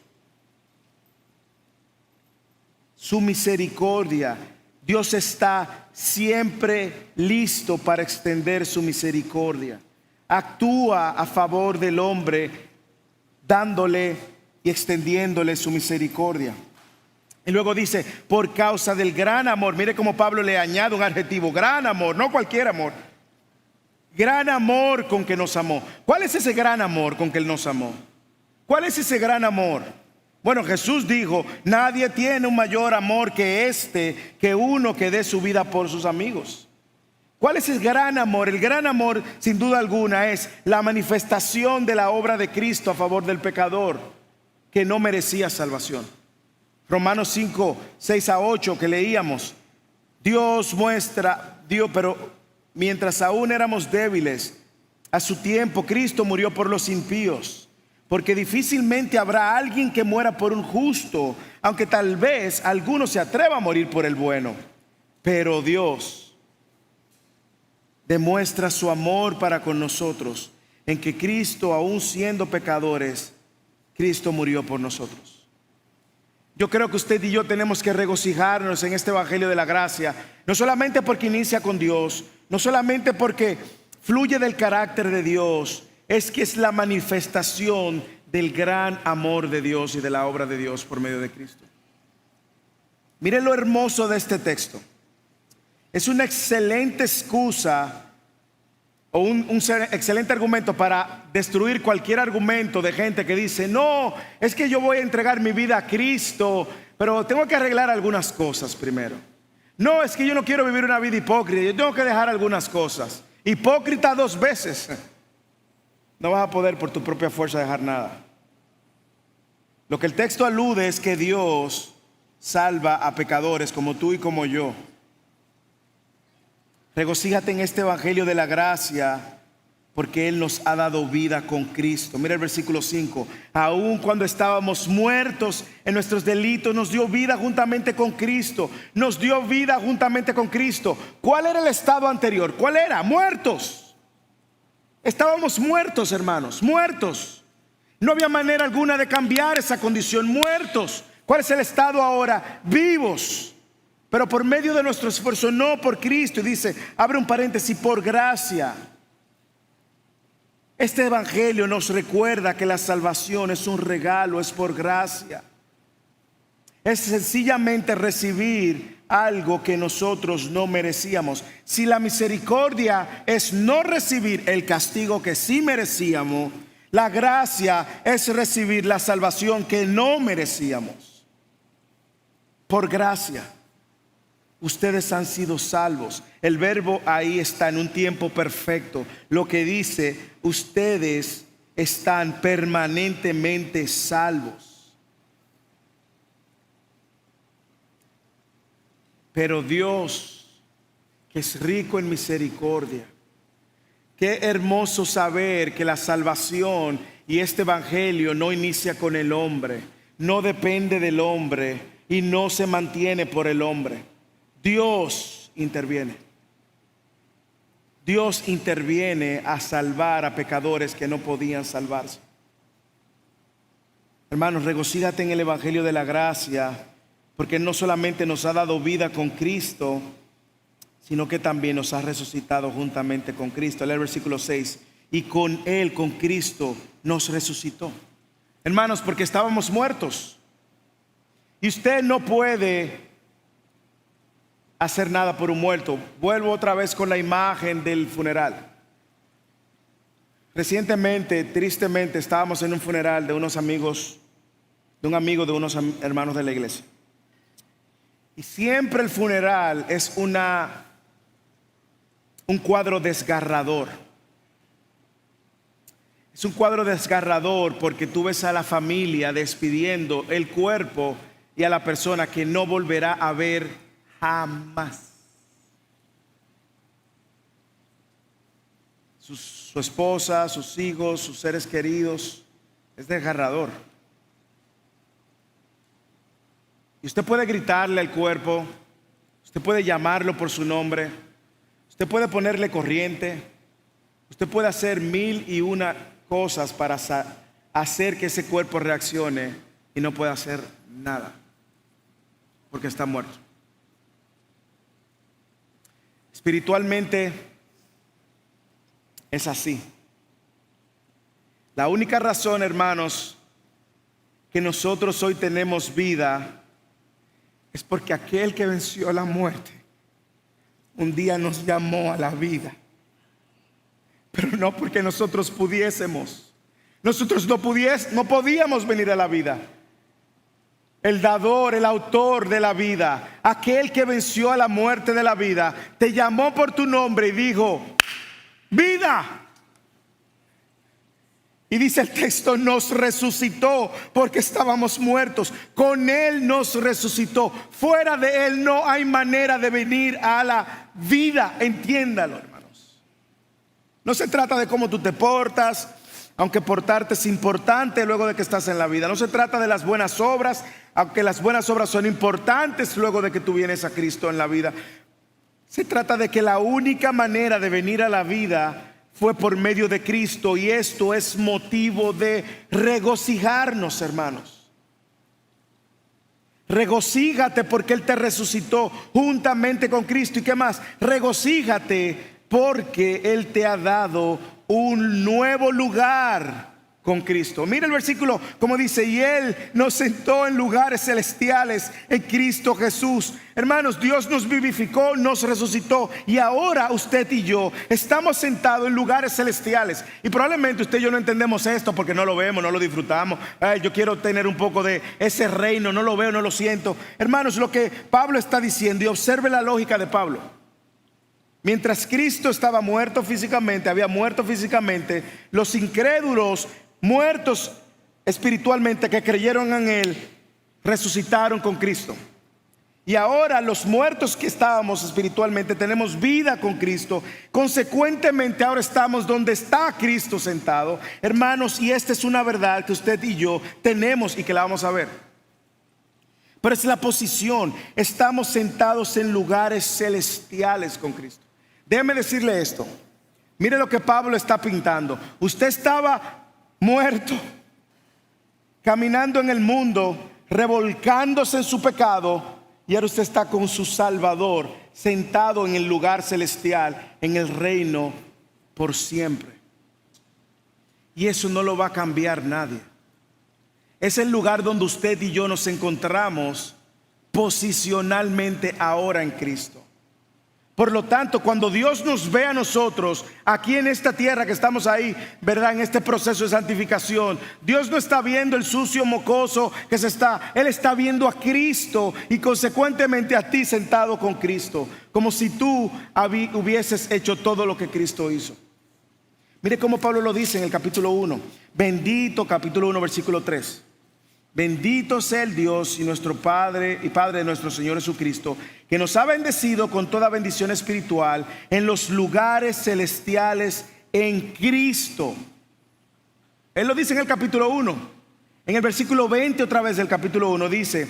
A: Su misericordia. Dios está siempre listo para extender su misericordia. Actúa a favor del hombre, dándole y extendiéndole su misericordia. Y luego dice, por causa del gran amor. Mire cómo Pablo le añade un adjetivo: gran amor, no cualquier amor. Gran amor con que nos amó. ¿Cuál es ese gran amor con que Él nos amó? ¿Cuál es ese gran amor? Bueno, Jesús dijo: nadie tiene un mayor amor que este, que uno que dé su vida por sus amigos. ¿Cuál es el gran amor? El gran amor, sin duda alguna, es la manifestación de la obra de Cristo a favor del pecador que no merecía salvación. Romanos 5, 6 a 8 que leíamos. Pero mientras aún éramos débiles, a su tiempo Cristo murió por los impíos. Porque difícilmente habrá alguien que muera por un justo, aunque tal vez alguno se atreva a morir por el bueno. Pero Dios demuestra su amor para con nosotros en que Cristo, aún siendo pecadores, Cristo murió por nosotros. Yo creo que usted y yo tenemos que regocijarnos en este evangelio de la gracia, no solamente porque inicia con Dios, no solamente porque fluye del carácter de Dios, es que es la manifestación del gran amor de Dios y de la obra de Dios por medio de Cristo. Miren lo hermoso de este texto. Es una excelente excusa o un excelente argumento para destruir cualquier argumento de gente que dice: no, es que yo voy a entregar mi vida a Cristo, pero tengo que arreglar algunas cosas primero. No, es que yo no quiero vivir una vida hipócrita, yo tengo que dejar algunas cosas. Hipócrita 2 veces. No vas a poder por tu propia fuerza dejar nada. Lo que el texto alude es que Dios salva a pecadores como tú y como yo. Regocíjate en este evangelio de la gracia, porque Él nos ha dado vida con Cristo. Mira el versículo 5. Aun cuando estábamos muertos en nuestros delitos, nos dio vida juntamente con Cristo. Nos dio vida juntamente con Cristo. ¿Cuál era el estado anterior? ¿Cuál era? Muertos. Estábamos muertos, hermanos, muertos. No había manera alguna de cambiar esa condición. Muertos. ¿Cuál es el estado ahora? Vivos. Pero por medio de nuestro esfuerzo, no por Cristo. Y dice, abre un paréntesis, por gracia. Este evangelio nos recuerda que la salvación es un regalo, es por gracia. Es sencillamente recibir algo que nosotros no merecíamos. Si la misericordia es no recibir el castigo que sí merecíamos, la gracia es recibir la salvación que no merecíamos. Por gracia. Ustedes han sido salvos. El verbo ahí está en un tiempo perfecto. Lo que dice, ustedes están permanentemente salvos. Pero Dios, que es rico en misericordia, qué hermoso saber que la salvación y este evangelio no inicia con el hombre, no depende del hombre y no se mantiene por el hombre. Dios interviene. Dios interviene a salvar a pecadores que no podían salvarse. Hermanos, regocíjate en el Evangelio de la gracia, porque no solamente nos ha dado vida con Cristo, sino que también nos ha resucitado juntamente con Cristo. Lee el versículo 6. Y con Él, con Cristo, nos resucitó. Hermanos, porque estábamos muertos. Y usted no puede hacer nada por un muerto. Vuelvo otra vez con la imagen del funeral. Recientemente, tristemente, estábamos en un funeral de unos amigos, de un amigo de unos hermanos de la iglesia. Y siempre el funeral es un cuadro desgarrador. Es un cuadro desgarrador porque tú ves a la familia despidiendo el cuerpo y a la persona que no volverá a ver jamás. Su esposa, sus hijos, sus seres queridos. Es desgarrador. Y usted puede gritarle al cuerpo, usted puede llamarlo por su nombre, usted puede ponerle corriente, usted puede hacer 1001 cosas para hacer que ese cuerpo reaccione y no puede hacer nada porque está muerto. Espiritualmente es así. La única razón, hermanos, que nosotros hoy tenemos vida es porque aquel que venció la muerte un día nos llamó a la vida. Pero no porque nosotros pudiésemos. Nosotros no podíamos venir a la vida. El dador, el autor de la vida, aquel que venció a la muerte de la vida, te llamó por tu nombre y dijo: vida. Y dice el texto, nos resucitó porque estábamos muertos. Con Él nos resucitó. Fuera de Él no hay manera de venir a la vida. Entiéndalo, hermanos. No se trata de cómo tú te portas, aunque portarte es importante luego de que estás en la vida. No se trata de las buenas obras, aunque las buenas obras son importantes luego de que tú vienes a Cristo en la vida. Se trata de que la única manera de venir a la vida fue por medio de Cristo, y esto es motivo de regocijarnos, hermanos. Regocíjate porque Él te resucitó juntamente con Cristo. ¿Y qué más? Regocíjate porque Él te ha dado un nuevo lugar con Cristo. Mira el versículo como dice: y Él nos sentó en lugares celestiales en Cristo Jesús. Hermanos, Dios nos vivificó, nos resucitó, y ahora usted y yo estamos sentados en lugares celestiales. Y probablemente usted y yo no entendemos esto porque no lo vemos, no lo disfrutamos. Yo quiero tener un poco de ese reino, no lo veo, no lo siento. Hermanos, lo que Pablo está diciendo, y observe la lógica de Pablo. Mientras Cristo estaba muerto físicamente, había muerto físicamente, los incrédulos muertos espiritualmente que creyeron en Él resucitaron con Cristo. Y ahora los muertos que estábamos espiritualmente tenemos vida con Cristo. Consecuentemente ahora estamos donde está Cristo sentado. Hermanos, y esta es una verdad que usted y yo tenemos y que la vamos a ver. Pero es la posición. Estamos sentados en lugares celestiales con Cristo. Déjeme decirle esto. Mire lo que Pablo está pintando. Usted estaba muerto, caminando en el mundo, revolcándose en su pecado, y ahora usted está con su Salvador, sentado en el lugar celestial, en el reino por siempre. Y eso no lo va a cambiar nadie. Es el lugar donde usted y yo nos encontramos posicionalmente ahora en Cristo. Por lo tanto, cuando Dios nos ve a nosotros aquí en esta tierra que estamos ahí, ¿verdad? En este proceso de santificación, Dios no está viendo el sucio mocoso Él está viendo a Cristo, y consecuentemente a ti sentado con Cristo, como si tú hubieses hecho todo lo que Cristo hizo. Mire cómo Pablo lo dice en el capítulo 1. Bendito, capítulo 1, versículo 3. Bendito sea el Dios y nuestro Padre y Padre de nuestro Señor Jesucristo, que nos ha bendecido con toda bendición espiritual en los lugares celestiales en Cristo. Él lo dice en el capítulo 1. En el versículo 20 otra vez del capítulo 1 dice,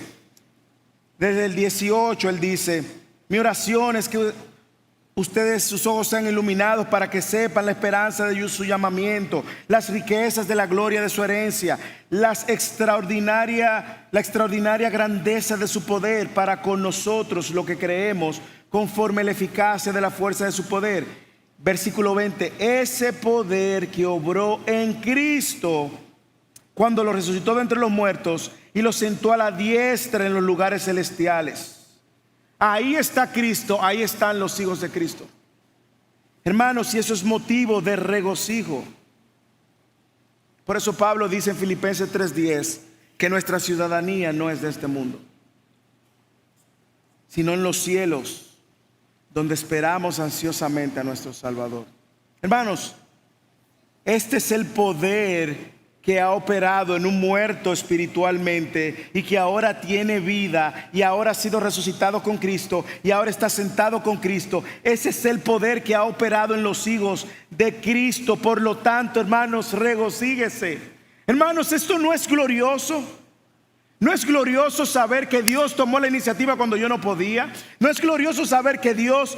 A: desde el 18 él dice: mi oración es que ustedes, sus ojos sean iluminados para que sepan la esperanza de su llamamiento, las riquezas de la gloria de su herencia, la extraordinaria grandeza de su poder para con nosotros, lo que creemos, conforme a la eficacia de la fuerza de su poder. Versículo 20, ese poder que obró en Cristo cuando lo resucitó de entre los muertos y lo sentó a la diestra en los lugares celestiales. Ahí está Cristo, ahí están los hijos de Cristo. Hermanos, y eso es motivo de regocijo. Por eso Pablo dice en Filipenses 3:10 que nuestra ciudadanía no es de este mundo, sino en los cielos, donde esperamos ansiosamente a nuestro Salvador. Hermanos, este es el poder que ha operado en un muerto espiritualmente y que ahora tiene vida y ahora ha sido resucitado con Cristo y ahora está sentado con Cristo. Ese es el poder que ha operado en los hijos de Cristo. Por lo tanto, hermanos, regocíguese. Hermanos, esto no es glorioso. No es glorioso saber que Dios tomó la iniciativa cuando yo no podía. No es glorioso saber que Dios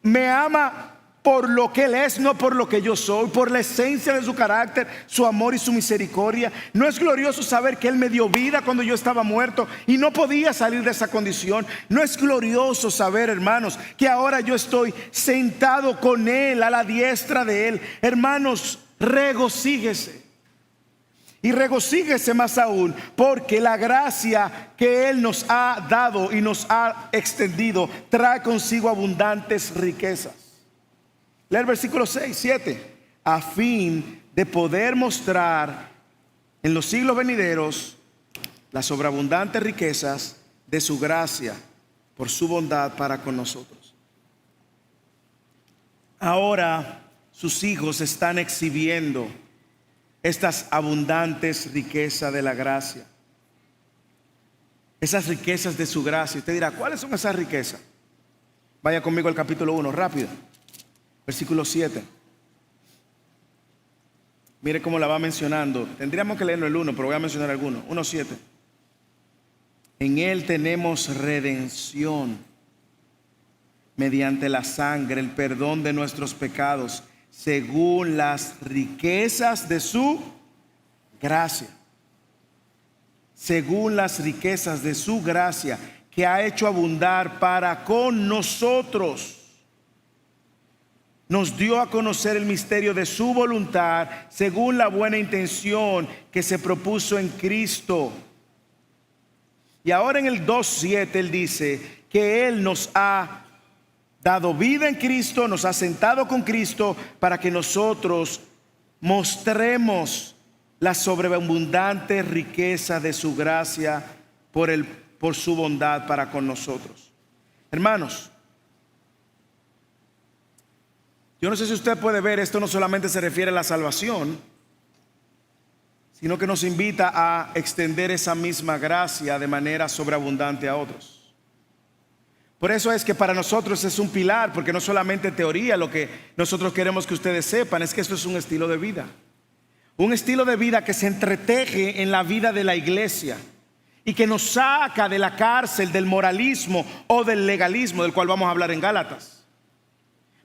A: me ama por lo que Él es, no por lo que yo soy, por la esencia de su carácter, su amor y su misericordia. No es glorioso saber que Él me dio vida cuando yo estaba muerto y no podía salir de esa condición. No es glorioso saber, hermanos, que ahora yo estoy sentado con Él, a la diestra de Él. Hermanos, regocíguese. Y regocíguese más aún, porque la gracia que Él nos ha dado y nos ha extendido trae consigo abundantes riquezas. Lea el versículo 6, 7. A fin de poder mostrar en los siglos venideros las sobreabundantes riquezas de su gracia por su bondad para con nosotros. Ahora sus hijos están exhibiendo estas abundantes riquezas de la gracia. Esas riquezas de su gracia. Usted dirá, ¿cuáles son esas riquezas? Vaya conmigo al capítulo 1, rápido. Versículo 7. Mire cómo la va mencionando. Tendríamos que leerlo el 1, pero voy a mencionar algunos. 1:7. En Él tenemos redención mediante la sangre, el perdón de nuestros pecados, según las riquezas de su gracia. Según las riquezas de su gracia, que ha hecho abundar para con nosotros. Nos dio a conocer el misterio de su voluntad, según la buena intención que se propuso en Cristo. Y ahora en el 2:7 él dice que Él nos ha dado vida en Cristo, nos ha sentado con Cristo para que nosotros mostremos la sobreabundante riqueza de su gracia por su bondad para con nosotros. Hermanos, yo no sé si usted puede ver, esto no solamente se refiere a la salvación, sino que nos invita a extender esa misma gracia de manera sobreabundante a otros. Por eso es que para nosotros es un pilar, porque no solamente teoría lo que nosotros queremos que ustedes sepan, es que esto es un estilo de vida. Un estilo de vida que se entreteje en la vida de la iglesia y que nos saca de la cárcel del moralismo o del legalismo, del cual vamos a hablar en Gálatas.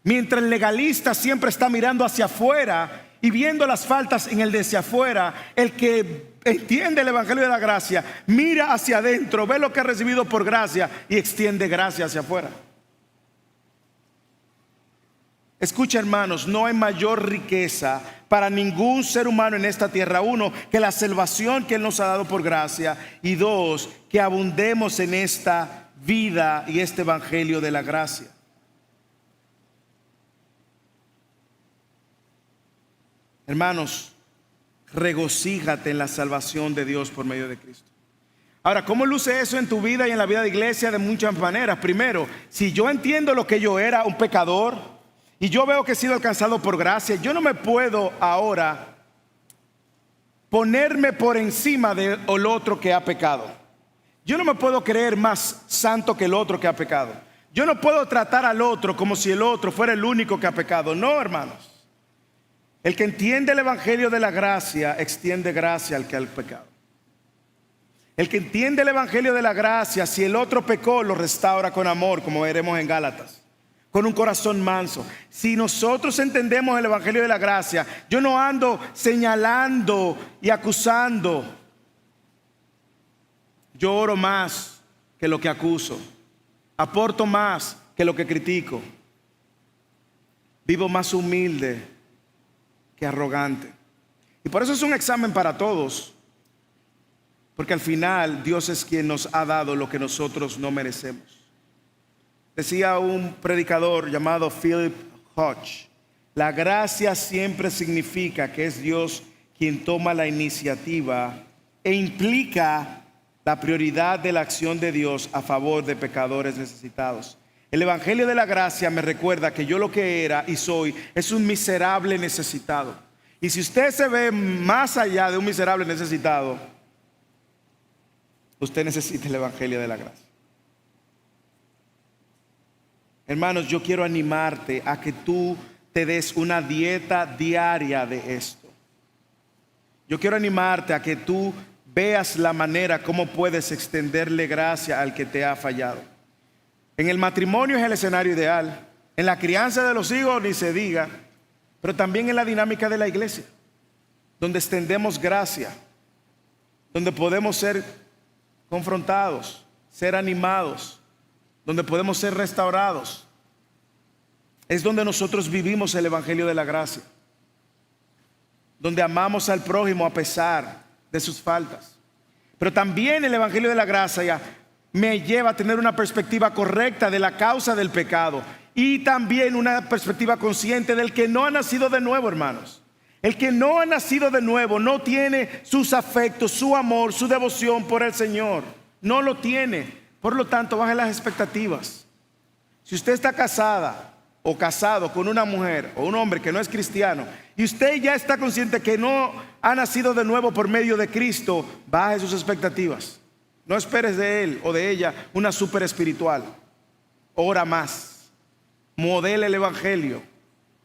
A: Mientras el legalista siempre está mirando hacia afuera y viendo las faltas en el de hacia afuera, el que entiende el evangelio de la gracia mira hacia adentro, ve lo que ha recibido por gracia y extiende gracia hacia afuera. Escucha, hermanos, no hay mayor riqueza para ningún ser humano en esta tierra. 1, que la salvación que Él nos ha dado por gracia, y 2, que abundemos en esta vida y este evangelio de la gracia. Hermanos, regocíjate en la salvación de Dios por medio de Cristo. Ahora, ¿cómo luce eso en tu vida y en la vida de iglesia? De muchas maneras. Primero, si yo entiendo lo que yo era, un pecador, y yo veo que he sido alcanzado por gracia, yo no me puedo ahora ponerme por encima del otro que ha pecado. Yo no me puedo creer más santo que el otro que ha pecado. Yo no puedo tratar al otro como si el otro fuera el único que ha pecado. No, hermanos. El que entiende el evangelio de la gracia extiende gracia al que ha pecado. El que entiende el evangelio de la gracia, si el otro pecó, lo restaura con amor, como veremos en Gálatas. con un corazón manso. Si nosotros entendemos el Evangelio de la gracia, yo no ando señalando y acusando. Yo oro más que lo que acuso. Aporto más que lo que critico. Vivo más humilde que arrogante. Y por eso es un examen para todos. Porque al final Dios es quien nos ha dado lo que nosotros no merecemos. Decía un predicador llamado Philip Hodge: la gracia siempre significa que es Dios quien toma la iniciativa e implica la prioridad de la acción de Dios a favor de pecadores necesitados. El Evangelio de la gracia me recuerda que yo lo que era y soy es un miserable necesitado. Y si usted se ve más allá de un miserable necesitado, usted necesita el Evangelio de la gracia. Hermanos, yo quiero animarte a que tú te des una dieta diaria de esto. Yo quiero animarte a que tú veas la manera como puedes extenderle gracia al que te ha fallado. En el matrimonio es el escenario ideal. En la crianza de los hijos ni se diga. Pero también en la dinámica de la iglesia, donde extendemos gracia, donde podemos ser confrontados, ser animados, donde podemos ser restaurados. Es donde nosotros vivimos el Evangelio de la gracia, donde amamos al prójimo a pesar de sus faltas. Pero también el Evangelio de la gracia me lleva a tener una perspectiva correcta de la causa del pecado y también una perspectiva consciente del que no ha nacido de nuevo, hermanos. El que no ha nacido de nuevo no tiene sus afectos, su amor, su devoción por el Señor. No lo tiene. Por lo tanto, baje las expectativas. Si usted está casada o casado con una mujer o un hombre que no es cristiano y usted ya está consciente que no ha nacido de nuevo por medio de Cristo, baje sus expectativas. No esperes de él o de ella una super espiritual. Ora más. Modela el Evangelio.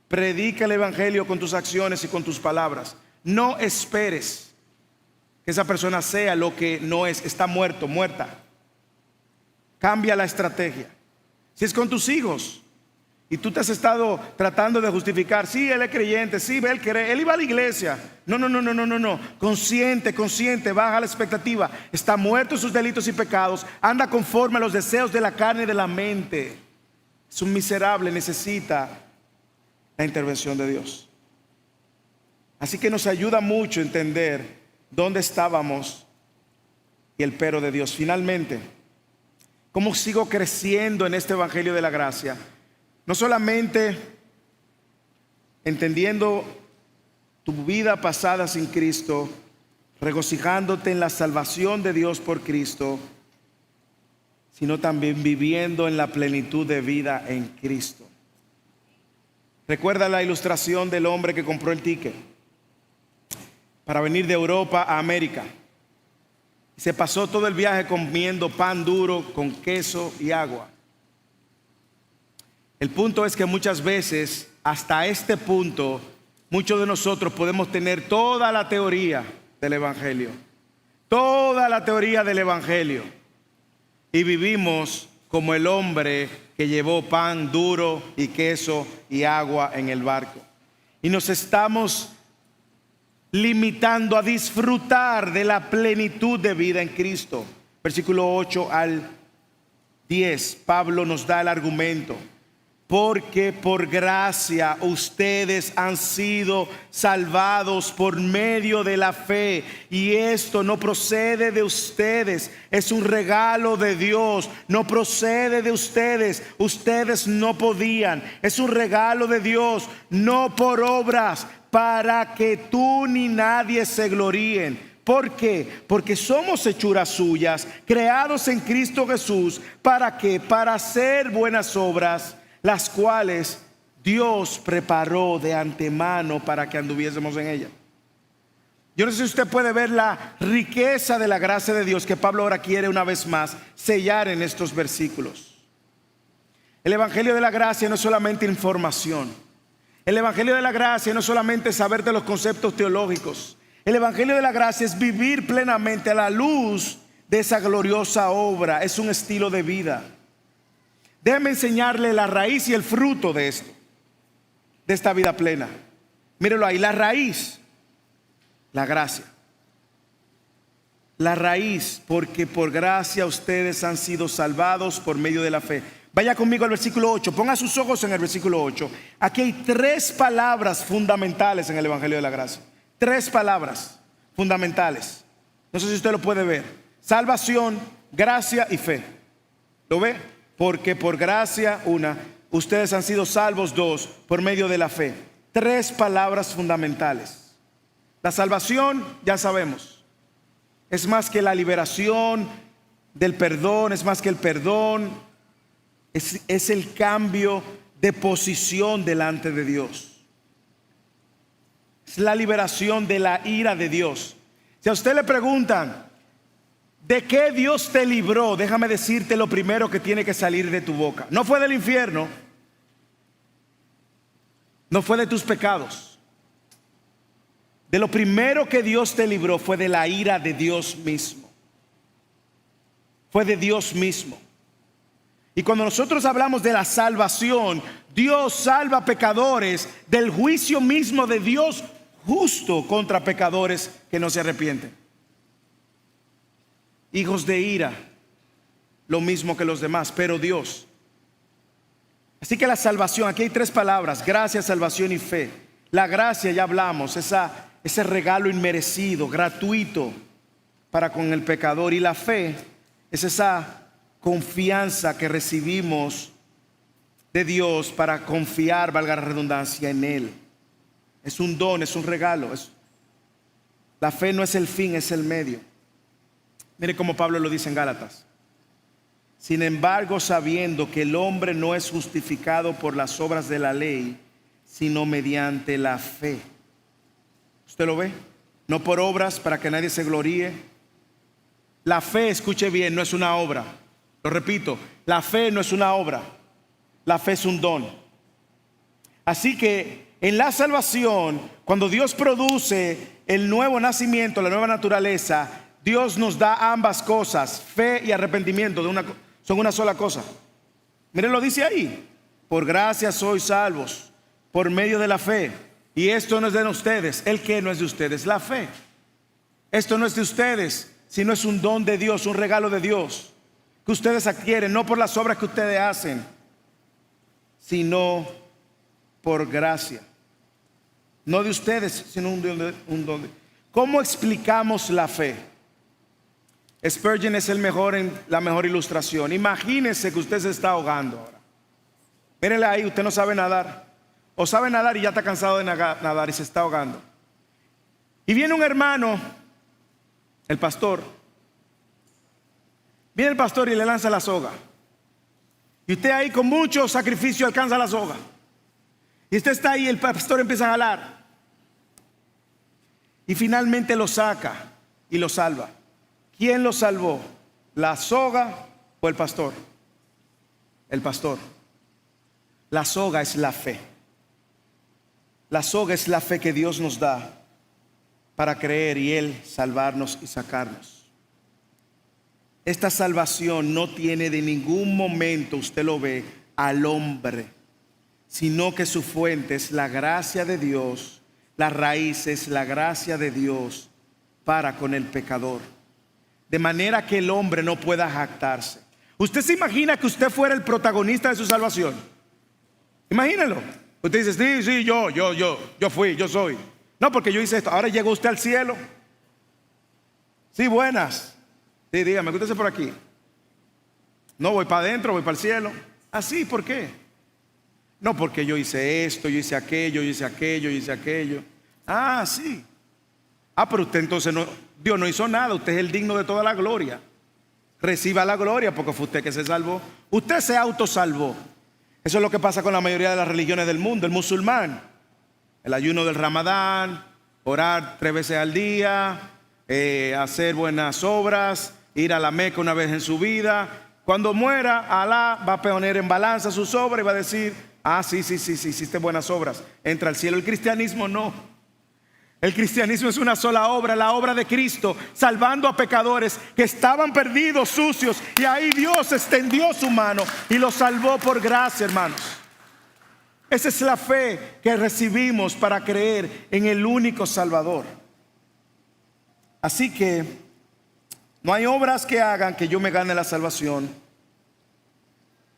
A: Predica el Evangelio con tus acciones y con tus palabras. No esperes que esa persona sea lo que no es. Está muerto, muerta. Cambia la estrategia. Si es con tus hijos y tú te has estado tratando de justificar, sí, él es creyente, sí, él cree, él iba a la iglesia. No. Consciente, baja la expectativa. Está muerto en sus delitos y pecados. Anda conforme a los deseos de la carne y de la mente. Es un miserable, necesita la intervención de Dios. Así que nos ayuda mucho entender dónde estábamos y el pero de Dios. Finalmente, ¿cómo sigo creciendo en este Evangelio de la gracia? No solamente entendiendo tu vida pasada sin Cristo, regocijándote en la salvación de Dios por Cristo, sino también viviendo en la plenitud de vida en Cristo. Recuerda la ilustración del hombre que compró el ticket para venir de Europa a América. Se pasó todo el viaje comiendo pan duro con queso y agua. El punto es que muchas veces, hasta este punto, muchos de nosotros podemos tener toda la teoría del Evangelio. Toda la teoría del Evangelio. Y vivimos como el hombre que llevó pan duro y queso y agua en el barco. Y nos estamos limitando a disfrutar de la plenitud de vida en Cristo. Versículo 8 al 10, Pablo nos da el argumento. Porque por gracia ustedes han sido salvados por medio de la fe. Y esto no procede de ustedes, es un regalo de Dios. No procede de ustedes, ustedes no podían. Es un regalo de Dios, no por obras, para que tú ni nadie se gloríen. ¿Por qué? Porque somos hechuras suyas, creados en Cristo Jesús. ¿Para qué? Para hacer buenas obras, las cuales Dios preparó de antemano para que anduviésemos en ella. Yo no sé si usted puede ver la riqueza de la gracia de Dios que Pablo ahora quiere una vez más sellar en estos versículos. El Evangelio de la gracia no es solamente información. El Evangelio de la gracia no es solamente saber de los conceptos teológicos. El Evangelio de la gracia es vivir plenamente a la luz de esa gloriosa obra. Es un estilo de vida. Déjeme enseñarle la raíz y el fruto de esto, de esta vida plena. Mírelo ahí, la raíz, la gracia. La raíz, porque por gracia ustedes han sido salvados por medio de la fe. Vaya conmigo al versículo 8, ponga sus ojos en el versículo 8. Aquí hay 3 palabras fundamentales en el Evangelio de la Gracia. 3 palabras fundamentales. No sé si usted lo puede ver. Salvación, gracia y fe. ¿Lo ve? Porque por gracia, 1, ustedes han sido salvos, 2, por medio de la fe. 3 palabras fundamentales. La salvación, ya sabemos, es más que la liberación del perdón, es más que el perdón. Es el cambio de posición delante de Dios. Es la liberación de la ira de Dios. Si a usted le preguntan, ¿de qué Dios te libró? Déjame decirte lo primero que tiene que salir de tu boca. No fue del infierno. No fue de tus pecados. De lo primero que Dios te libró fue de la ira de Dios mismo. Fue de Dios mismo. Y cuando nosotros hablamos de la salvación, Dios salva pecadores del juicio mismo de Dios justo contra pecadores que no se arrepienten. Hijos de ira, lo mismo que los demás, pero Dios. Así que la salvación, aquí hay 3 palabras: gracia, salvación y fe. La gracia, ya hablamos, ese regalo inmerecido, gratuito para con el pecador. Y la fe es esa confianza que recibimos de Dios para confiar, valga la redundancia, en Él. Es un don, es un regalo. La fe no es el fin, es el medio. Mire cómo Pablo lo dice en Gálatas. Sin embargo, sabiendo que el hombre no es justificado por las obras de la ley, sino mediante la fe. ¿Usted lo ve? No por obras para que nadie se gloríe. La fe, escuche bien, no es una obra. Lo repito, la fe no es una obra, la fe es un don. Así que en la salvación, cuando Dios produce el nuevo nacimiento, la nueva naturaleza, Dios nos da ambas cosas, fe y arrepentimiento, son una sola cosa. Miren, lo dice ahí: por gracia sois salvos, por medio de la fe. Y esto no es de ustedes. ¿El qué no es de ustedes? La fe. Esto no es de ustedes, sino es un don de Dios, un regalo de Dios, que ustedes adquieren, no por las obras que ustedes hacen, sino por gracia. No de ustedes, sino un don. ¿Cómo explicamos la fe? Spurgeon es la mejor ilustración. Imagínese que usted se está ahogando ahora. Mírele ahí, usted no sabe nadar, o sabe nadar y ya está cansado de nadar y se está ahogando. Y viene un hermano, el pastor. Viene el pastor y le lanza la soga. Y usted ahí con mucho sacrificio alcanza la soga. Y usted está ahí, el pastor empieza a jalar. Y finalmente lo saca y lo salva. ¿Quién lo salvó? ¿La soga o el pastor? El pastor. La soga es la fe. La soga es la fe que Dios nos da para creer y Él salvarnos y sacarnos. Esta salvación no tiene de ningún momento, usted lo ve, al hombre, sino que su fuente es la gracia de Dios. La raíz es la gracia de Dios para con el pecador, de manera que el hombre no pueda jactarse. ¿Usted se imagina que usted fuera el protagonista de su salvación? Imagínelo. Usted dice, sí, yo fui, yo soy. No, porque yo hice esto. Ahora llegó usted al cielo. Sí, buenas. Sí, dígame, ¿qué usted hace por aquí? No, voy para adentro, voy para el cielo. ¿Así? ¿Por qué? No, porque yo hice esto, yo hice aquello, yo hice aquello, yo hice aquello. Ah, sí. Ah, pero usted entonces no, Dios no hizo nada. Usted es el digno de toda la gloria. Reciba la gloria porque fue usted que se salvó. Usted se autosalvó. Eso es lo que pasa con la mayoría de las religiones del mundo. El musulmán, el ayuno del Ramadán, orar 3 veces al día, hacer buenas obras, ir a la Meca una vez en su vida. Cuando muera, Alá va a poner en balanza sus obras y va a decir, ah, sí, hiciste buenas obras, entra al cielo. El cristianismo no. El cristianismo es una sola obra, la obra de Cristo, salvando a pecadores que estaban perdidos, sucios, y ahí Dios extendió su mano y los salvó por gracia, hermanos. Esa es la fe que recibimos para creer en el único Salvador. Así que no hay obras que hagan que yo me gane la salvación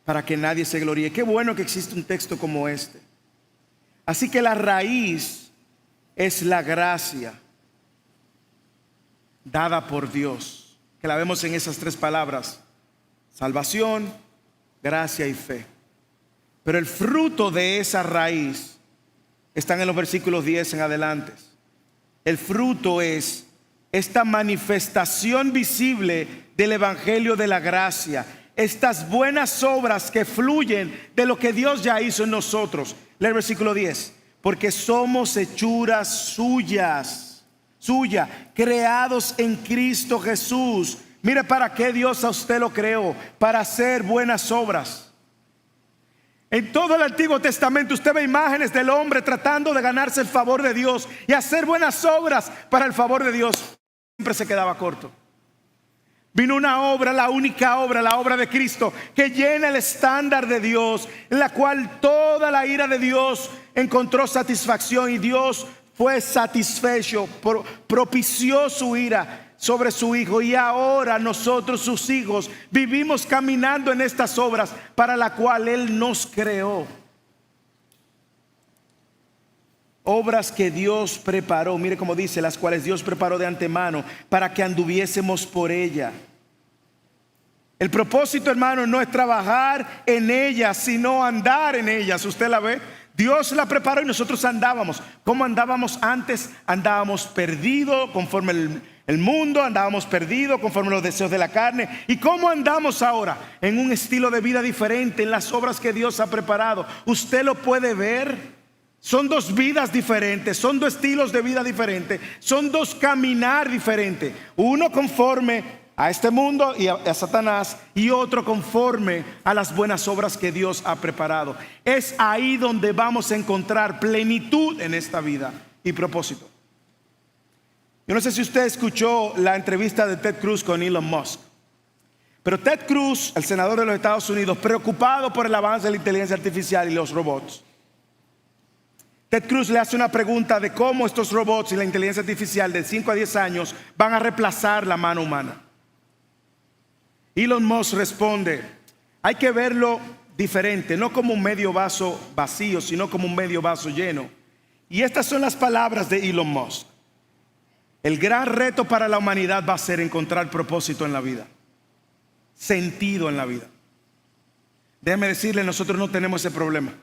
A: para que nadie se gloríe. Qué bueno que existe un texto como este. Así que la raíz es la gracia dada por Dios, que la vemos en esas tres palabras: salvación, gracia y fe. Pero el fruto de esa raíz está en los versículos 10 en adelante. El fruto es esta manifestación visible del evangelio de la gracia, estas buenas obras que fluyen de lo que Dios ya hizo en nosotros. Lee el versículo 10. Porque somos hechuras suyas, creados en Cristo Jesús. Mire para qué Dios a usted lo creó: para hacer buenas obras. En todo el Antiguo Testamento usted ve imágenes del hombre tratando de ganarse el favor de Dios y hacer buenas obras para el favor de Dios. Siempre se quedaba corto. Vino una obra, la única obra, la obra de Cristo, que llena el estándar de Dios, en la cual toda la ira de Dios encontró satisfacción, y Dios fue satisfecho, propició su ira sobre su Hijo, y ahora nosotros, sus hijos, vivimos caminando en estas obras para la cual Él nos creó. Obras que Dios preparó, mire cómo dice, las cuales Dios preparó de antemano para que anduviésemos por ella. El propósito, hermano, no es trabajar en ellas, sino andar en ellas. ¿Usted la ve? Dios la preparó y nosotros andábamos. ¿Cómo andábamos antes? Andábamos perdidos conforme el mundo, andábamos perdidos conforme los deseos de la carne. ¿Y cómo andamos ahora? En un estilo de vida diferente, en las obras que Dios ha preparado. Usted lo puede ver. Son dos vidas diferentes, son dos estilos de vida diferentes, son dos caminar diferentes. Uno conforme a este mundo y a Satanás, y otro conforme a las buenas obras que Dios ha preparado. Es ahí donde vamos a encontrar plenitud en esta vida y propósito. Yo no sé si usted escuchó la entrevista de Ted Cruz con Elon Musk, pero Ted Cruz, el senador de los Estados Unidos, preocupado por el avance de la inteligencia artificial y los robots, Ted Cruz le hace una pregunta de cómo estos robots y la inteligencia artificial de 5 a 10 años van a reemplazar la mano humana. Elon Musk responde: hay que verlo diferente, no como un medio vaso vacío, sino como un medio vaso lleno. Y estas son las palabras de Elon Musk: el gran reto para la humanidad va a ser encontrar propósito en la vida, sentido en la vida. Déjeme decirle, nosotros no tenemos ese problema.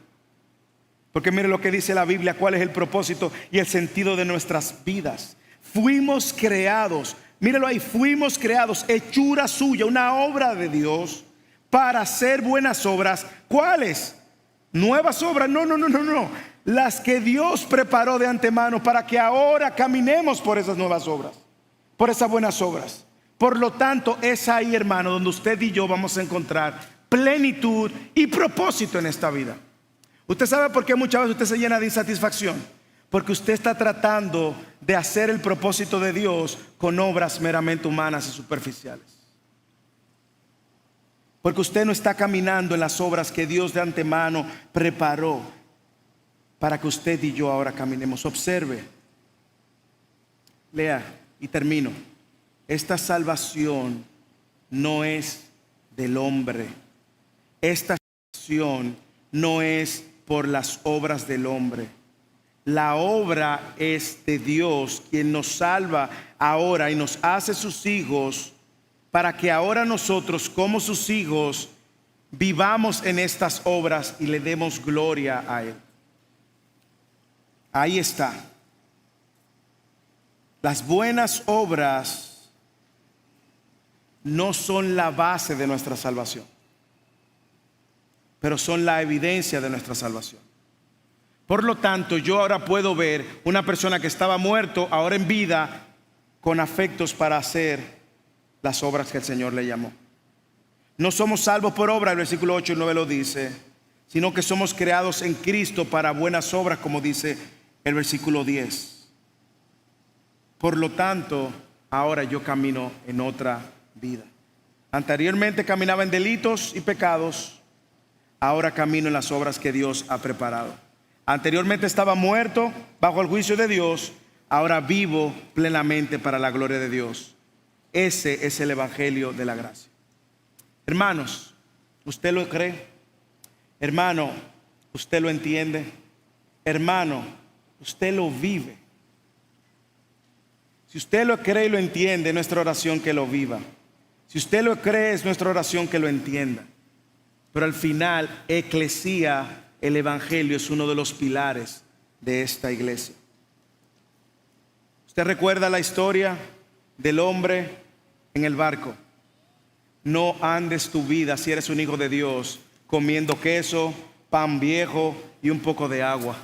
A: Porque mire lo que dice la Biblia, cuál es el propósito y el sentido de nuestras vidas. Fuimos creados, mírelo ahí, fuimos creados, hechura suya, una obra de Dios, para hacer buenas obras. ¿Cuáles? Nuevas obras, no. Las que Dios preparó de antemano para que ahora caminemos por esas nuevas obras, por esas buenas obras. Por lo tanto, es ahí, hermano, donde usted y yo vamos a encontrar plenitud y propósito en esta vida. ¿Usted sabe por qué muchas veces usted se llena de insatisfacción? Porque usted está tratando de hacer el propósito de Dios con obras meramente humanas y superficiales. Porque usted no está caminando en las obras que Dios de antemano preparó para que usted y yo ahora caminemos. Observe, lea y termino. Esta salvación no es del hombre. Esta salvación no es por las obras del hombre. La obra es de Dios, quien nos salva ahora y nos hace sus hijos, para que ahora nosotros, como sus hijos, vivamos en estas obras y le demos gloria a Él. Ahí está. Las buenas obras no son la base de nuestra salvación, pero son la evidencia de nuestra salvación. Por lo tanto, yo ahora puedo ver una persona que estaba muerto, ahora en vida, con afectos para hacer las obras que el Señor le llamó. No somos salvos por obra, el versículo 8 y 9 lo dice, sino que somos creados en Cristo para buenas obras, como dice el versículo 10. Por lo tanto, ahora yo camino en otra vida. Anteriormente caminaba en delitos y pecados, ahora camino en las obras que Dios ha preparado. Anteriormente estaba muerto bajo el juicio de Dios, ahora vivo plenamente para la gloria de Dios. Ese es el evangelio de la gracia. Hermanos, ¿usted lo cree? Hermano, ¿usted lo entiende? Hermano, ¿usted lo vive? Si usted lo cree y lo entiende, es nuestra oración que lo viva. Si usted lo cree, es nuestra oración que lo entienda. Pero al final, eclesía, el evangelio, es uno de los pilares de esta iglesia. ¿Usted recuerda la historia del hombre en el barco? No andes tu vida, si eres un hijo de Dios, comiendo queso, pan viejo y un poco de agua.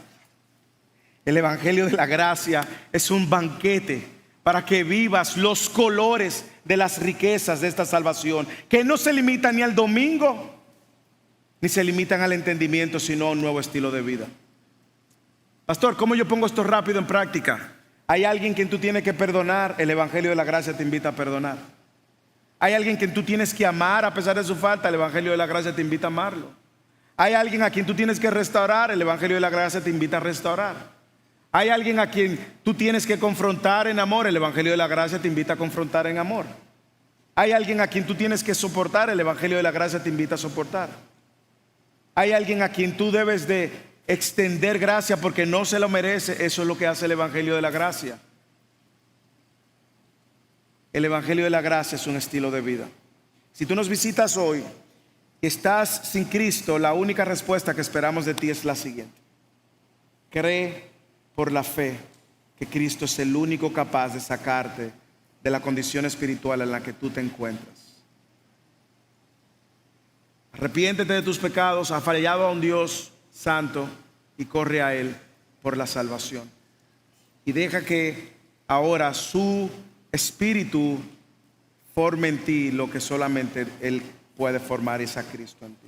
A: El evangelio de la gracia es un banquete para que vivas los colores de las riquezas de esta salvación, que no se limitan ni al domingo, ni se limitan al entendimiento, sino a un nuevo estilo de vida. Pastor, ¿cómo yo pongo esto rápido en práctica? Hay alguien quien tú tienes que perdonar, el evangelio de la gracia te invita a perdonar. Hay alguien quien tú tienes que amar a pesar de su falta, el evangelio de la gracia te invita a amarlo. Hay alguien a quien tú tienes que restaurar, el evangelio de la gracia te invita a restaurar. Hay alguien a quien tú tienes que confrontar en amor, el evangelio de la gracia te invita a confrontar en amor. Hay alguien a quien tú tienes que soportar, el evangelio de la gracia te invita a soportar. Hay alguien a quien tú debes de extender gracia porque no se lo merece, eso es lo que hace el evangelio de la gracia. El evangelio de la gracia es un estilo de vida. Si tú nos visitas hoy y estás sin Cristo, la única respuesta que esperamos de ti es la siguiente: cree por la fe que Cristo es el único capaz de sacarte de la condición espiritual en la que tú te encuentras. Arrepiéntete de tus pecados, has fallado a un Dios santo y corre a Él por la salvación. Y deja que ahora su Espíritu forme en ti lo que solamente Él puede formar, es a Cristo en ti.